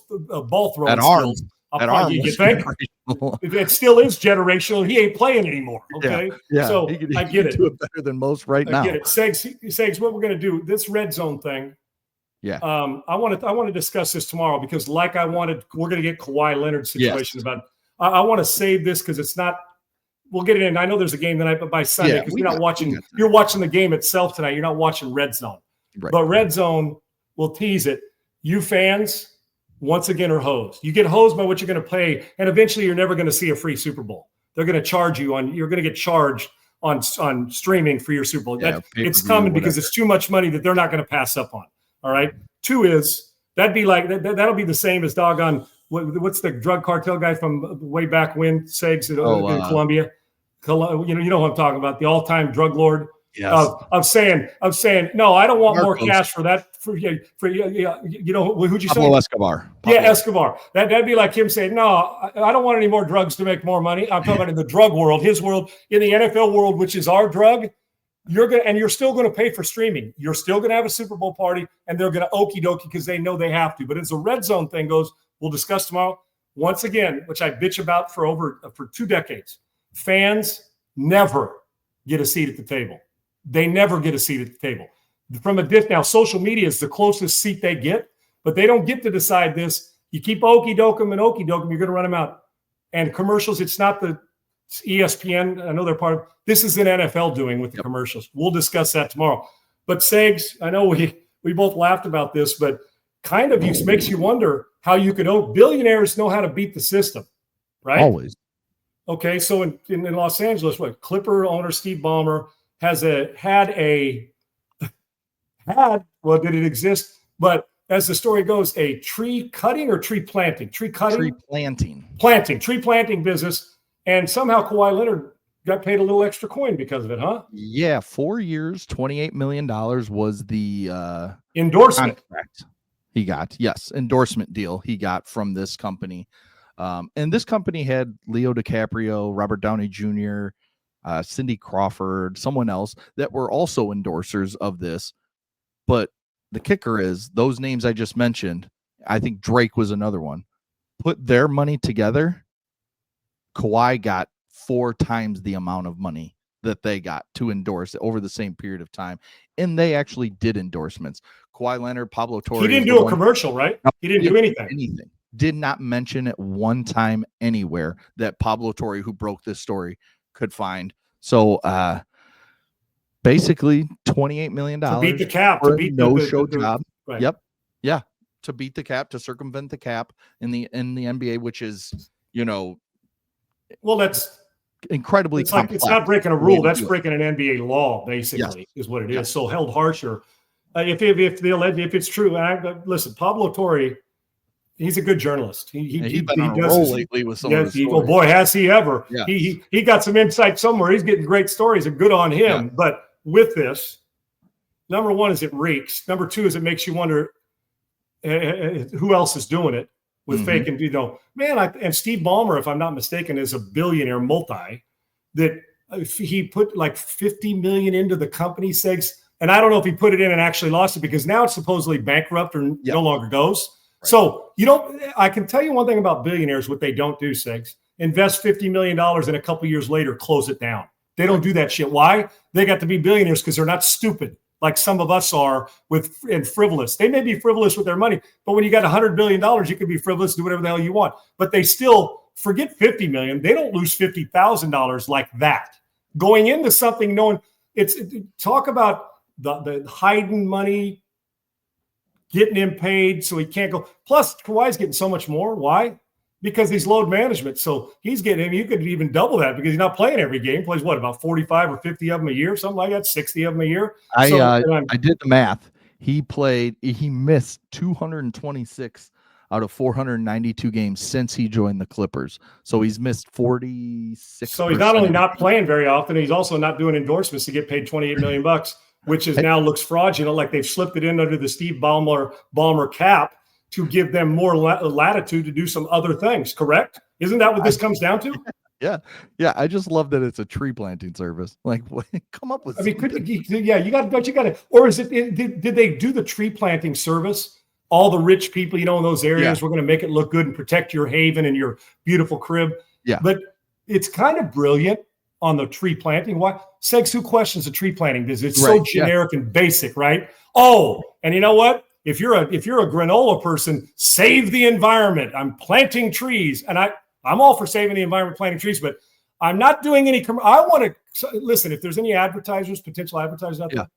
ball throwing skills. You think it still is generational? He ain't playing anymore. Okay, so I get it. Do it better than most right now. I get it. Segs, what we're going to do this red zone thing. Yeah. I want to discuss this tomorrow because, we're going to get Kawhi Leonard situation about. I want to save this because it's not. We'll get it in. I know there's a game tonight, but by Sunday, because you're not watching. You're watching the game itself tonight. You're not watching Red Zone. Right. But Red Zone will tease it. You fans, once again, are hosed. You get hosed by what you're going to pay, and eventually, you're never going to see a free Super Bowl. They're going to charge you on. You're going to get charged on streaming for your Super Bowl. It's coming because it's too much money that they're not going to pass up on. All right. 2 is that'd be like that'll be the same as doggone what's the drug cartel guy from way back when Segs in Colombia. You know who I'm talking about, the all-time drug lord. Yes. Of saying no, I don't want more cash for that. For you know who'd you say? Pablo Escobar. Escobar. That'd be like him saying, no, I don't want any more drugs to make more money. I'm talking about in the drug world, his world, in the NFL world, which is our drug. You're still going to pay for streaming. You're still going to have a Super Bowl party, and they're going to okie dokie because they know they have to. But as the red zone thing goes, we'll discuss tomorrow. Once again, which I bitch about for 2 decades, fans never get a seat at the table. They never get a seat at the table. Now, social media is the closest seat they get, but they don't get to decide this. You keep okie dokum, you're going to run them out. And commercials, it's not the ESPN. I know they're part of this is an NFL doing with the commercials. We'll discuss that tomorrow. But Segs, I know we both laughed about this, but kind of makes you wonder how you could billionaires know how to beat the system, right? Always. Okay, so in Los Angeles, Clipper owner Steve Ballmer well, did it exist? But as the story goes, a tree cutting or tree planting? Tree planting business. And somehow Kawhi Leonard got paid a little extra coin because of it, huh? Yeah, 4 years, $28 million was the endorsement contract he got. Yes, endorsement deal he got from this company. And this company had Leo DiCaprio, Robert Downey Jr., Cindy Crawford, someone else that were also endorsers of this. But the kicker is those names I just mentioned, I think Drake was another one, put their money together. Kawhi got 4 times the amount of money that they got to endorse over the same period of time. And they actually did endorsements. Kawhi Leonard, Pablo Torre. He didn't do a commercial, right? He didn't do anything. Did not mention at one time anywhere that Pablo Torre, who broke this story, could find. So basically $28 million to beat the cap, to beat no-show job. Right. Yep. Yeah. To beat the cap, to circumvent the cap in the NBA, which is, well, that's incredibly complex. It's not breaking a rule. That's breaking an NBA law, basically, is what it is. So held harsher. If it's true, listen, Pablo Torre, he's a good journalist. He's been on a roll lately with some of his stories. Oh boy, has he ever? Yeah. He got some insight somewhere. He's getting great stories, and good on him. Yeah. But with this, number one is it reeks. Number two is it makes you wonder who else is doing it with fake and and Steve Ballmer, if I'm not mistaken, is a billionaire multi that he put like $50 million into the company, Segs. And I don't know if he put it in and actually lost it because now it's supposedly bankrupt or no longer goes. Right. So I can tell you one thing about billionaires, what they don't do, Segs, invest $50 million and a couple years later, close it down. They don't do that shit. Why? They got to be billionaires because they're not stupid like some of us are and frivolous. They may be frivolous with their money, but when you got $100 billion, you can be frivolous, do whatever the hell you want. But they still forget $50 million. They don't lose $50,000 like that. Going into something knowing talk about the hiding money, getting him paid so he can't go. Plus, Kawhi's getting so much more. Why? because he's load management. So he's getting, you could even double that because he's not playing every game. He plays what, about 45 or 50 of them a year, something like that, 60 of them a year. I did the math. He missed 226 out of 492 games since he joined the Clippers. So he's missed 46. So he's not only not playing very often, he's also not doing endorsements to get paid $28 million, which is now looks fraudulent. Like they've slipped it in under the Steve Ballmer cap to give them more latitude to do some other things. Correct? Isn't that what this comes down to? Yeah. I just love that it's a tree planting service. Like, come up with. I mean, you got to, or is it? Did they do the tree planting service? All the rich people, in those areas, we're going to make it look good and protect your haven and your beautiful crib. Yeah. But it's kind of brilliant on the tree planting. Why? Segs, who questions the tree planting? Because it's so generic and basic, right? Oh, and you know what? If you're a granola person, save the environment. I'm planting trees, and I'm all for saving the environment, planting trees, but I'm not doing any. I want to listen. If there's any potential advertisers out there,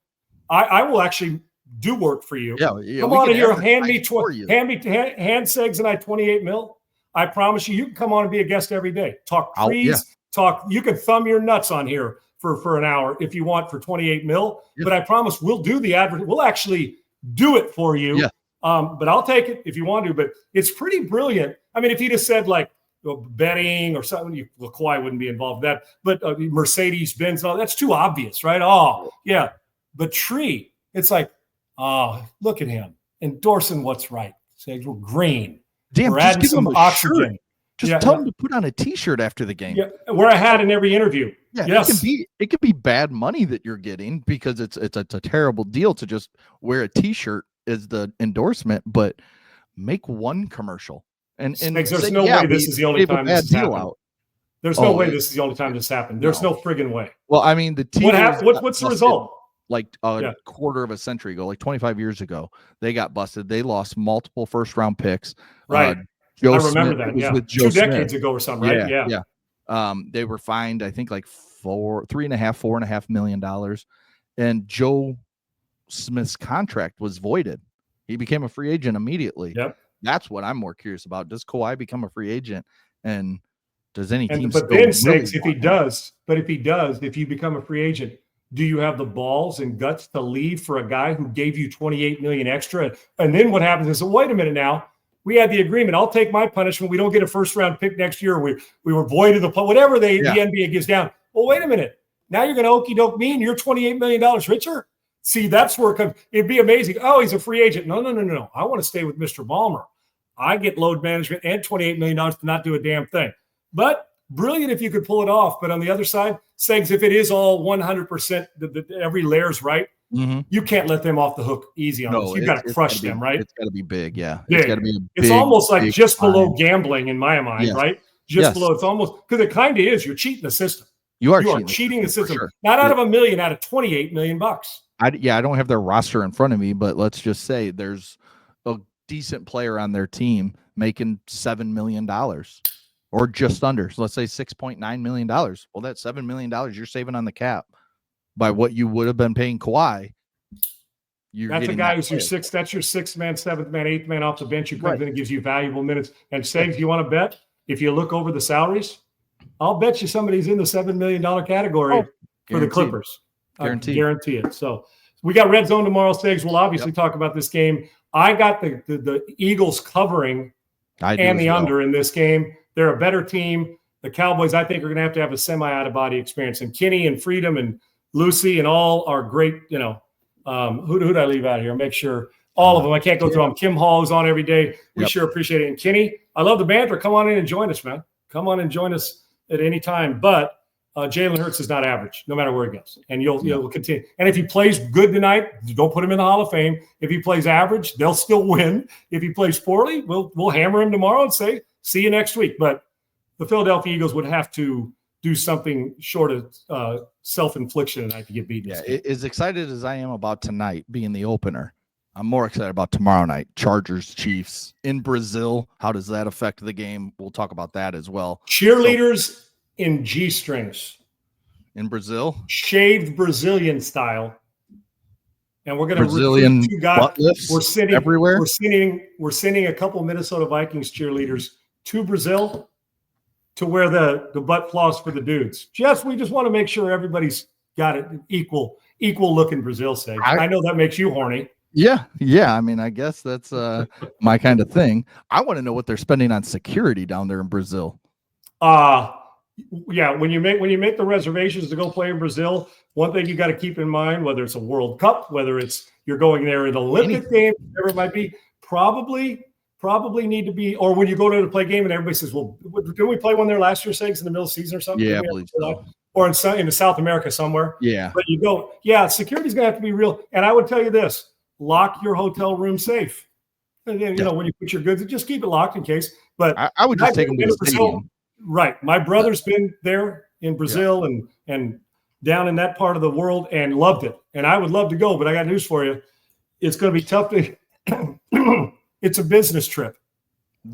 I will actually do work for you. Yeah. Come on in here, hand Segs and I 28 mil. I promise you can come on and be a guest every day. Talk trees, talk. You can thumb your nuts on here for an hour if you want for 28 mil. Yeah. But I promise we'll do the advert. We'll actually do it for you. Yeah. But I'll take it if you want to. But it's pretty brilliant. I mean, if he just said like betting or something, Kawhi wouldn't be involved in that. But Mercedes Benz, that's too obvious, right? Oh, yeah. But tree, it's like, oh, look at him endorsing what's right. Segs, we're green. Damn, we're adding some oxygen. Shirt. Just tell him to put on a T-shirt after the game. Yeah, wear a hat in every interview. Yeah, yes. It could be bad money that you're getting because it's a terrible deal to just wear a T-shirt as the endorsement, but make one commercial. And there's no way this is the only time this has happened. There's no way this is the only time this happened. There's no friggin' way. Well, I mean, the team. What's the result? Like a quarter of a century ago, like 25 years ago, they got busted. They lost multiple first-round picks. Right. I remember that. Yeah. With 2 decades ago or something, right? Yeah. They were fined, I think, like $4.5 million. And Joe Smith's contract was voided. He became a free agent immediately. Yep. That's what I'm more curious about. Does Kawhi become a free agent? And does any team? But then, Segs, if you become a free agent, do you have the balls and guts to leave for a guy who gave you $28 million extra? And then what happens is, wait a minute now, we had the agreement. I'll take my punishment. We don't get a first-round pick next year. We were voided the whatever the NBA gives down. Well, wait a minute. Now you're going to okey doke me and you're $28 million richer? See, that's where it'd be amazing. Oh, he's a free agent. No. I want to stay with Mr. Ballmer. I get load management and $28 million to not do a damn thing. But brilliant if you could pull it off. But on the other side, Segs, if it is all 100%, every layer's right, you can't let them off the hook easy on this. You've got to crush them, right? It's got to be big, yeah. Big. It's got to be It's almost like just below gambling in my mind, right? Just below. It's almost because it kind of is. You're cheating the system. You are cheating the system. Sure. Not out of $1 million, out of $28 million. I don't have their roster in front of me, but let's just say there's a decent player on their team making $7 million. Or just under. So let's say $6.9 million. Well, that's $7 million you're saving on the cap by what you would have been paying Kawhi. That's a guy who's your sixth. That's your sixth man, seventh man, eighth man off the bench who comes in and gives you valuable minutes. And Segs, you want to bet? If you look over the salaries, I'll bet you somebody's in the $7 million category for the Clippers. Guarantee it. So we got Red Zone tomorrow, Segs. We'll obviously talk about this game. I got the Eagles covering and the under in this game. They're a better team. The Cowboys, I think, are going to have a semi-out-of-body experience. And Kenny and Freedom and Lucy and all are great. Who did I leave out here? Make sure all of them. I can't go through them. Kim Hall is on every day. We sure appreciate it. And Kenny, I love the banter. Come on in and join us, man. Come on and join us at any time. But Jalen Hurts is not average, no matter where he goes. And you'll continue. And if he plays good tonight, don't put him in the Hall of Fame. If he plays average, they'll still win. If he plays poorly, we'll hammer him tomorrow and say, see you next week. But the Philadelphia Eagles would have to do something short of self-infliction tonight to get beaten. Yeah, as excited as I am about tonight being the opener, I'm more excited about tomorrow night. Chargers, Chiefs in Brazil. How does that affect the game? We'll talk about that as well. Cheerleaders in G-strings. In Brazil? Shaved Brazilian style. And we're going to Brazilian recruit 2 guys. We're sending everywhere. We're sending a couple Minnesota Vikings cheerleaders to Brazil to wear the butt floss for the dudes. We just want to make sure everybody's got it equal looking Brazil Sage. I know that makes you horny. Yeah. I mean, I guess that's my kind of thing. I want to know what they're spending on security down there in Brazil. Yeah, when you make the reservations to go play in Brazil, one thing you got to keep in mind, whether it's a World Cup, whether it's you're going there in an Olympic game, whatever it might be, probably need to be, or when you go to play game and everybody says, well, didn't we play one there last year, Segs, in the middle of the season or something? Yeah, I believe so. Or in South America somewhere. Yeah. But you go, security's going to have to be real. And I would tell you this, lock your hotel room safe. And then, when you put your goods, just keep it locked in case. But I would just take them to the stadium. Right. My brother's been there in Brazil and down in that part of the world and loved it. And I would love to go, but I got news for you. It's going to be tough to it's a business trip.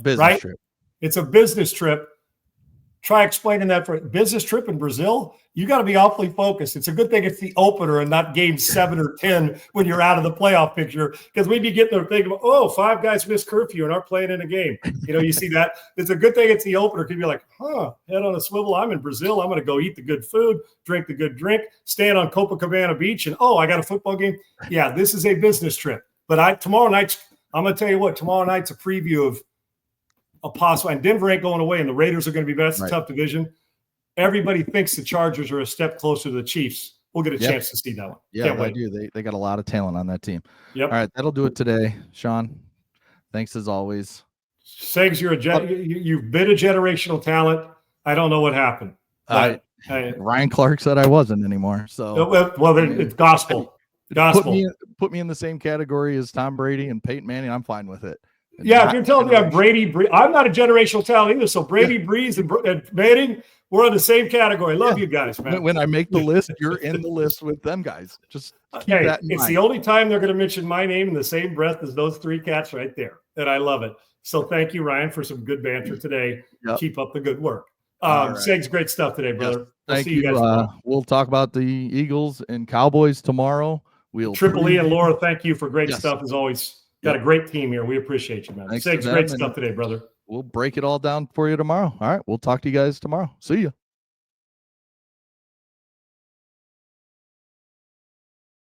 Trip. It's a business trip. Try explaining that for a business trip in Brazil. You got to be awfully focused. It's a good thing it's the opener and not game 7 or 10 when you're out of the playoff picture, because we'd be getting there thinking, 5 guys missed curfew and aren't playing in a game. You see that? It's a good thing it's the opener. Because you're like, head on a swivel. I'm in Brazil. I'm going to go eat the good food, drink the good drink, stand on Copacabana Beach, and I got a football game. Yeah, this is a business trip. But tomorrow night, I'm going to tell you what, tomorrow night's a preview of a possible, and Denver ain't going away, and the Raiders are going to be best. It's a tough division. Everybody thinks the Chargers are a step closer to the Chiefs. We'll get a chance to see that one. Yeah, I do. They got a lot of talent on that team. Yep. All right, that'll do it today, Sean. Thanks as always. Segs, you've been a generational talent. I don't know what happened. Ryan Clark said I wasn't anymore. So it's gospel. Gospel. Put me in the same category as Tom Brady and Peyton Manning. I'm fine with it. If you're telling me I'm Brady, I'm not a generational talent either. So Brady, Breeze, and Manning, we're in the same category. Love you guys, man. When I make the list, you're in the list with them guys. Just keep that in mind. It's the only time they're going to mention my name in the same breath as those 3 cats right there. And I love it. So thank you, Ryan, for some good banter today. Yep. Keep up the good work. Right. Segs, great stuff today, brother. Yes. Thank you. Guys we'll talk about the Eagles and Cowboys tomorrow. Triple E and Laura, thank you for great stuff as always. Got a great team here. We appreciate you, man. Segs, great stuff today, brother. We'll break it all down for you tomorrow. All right. We'll talk to you guys tomorrow. See you.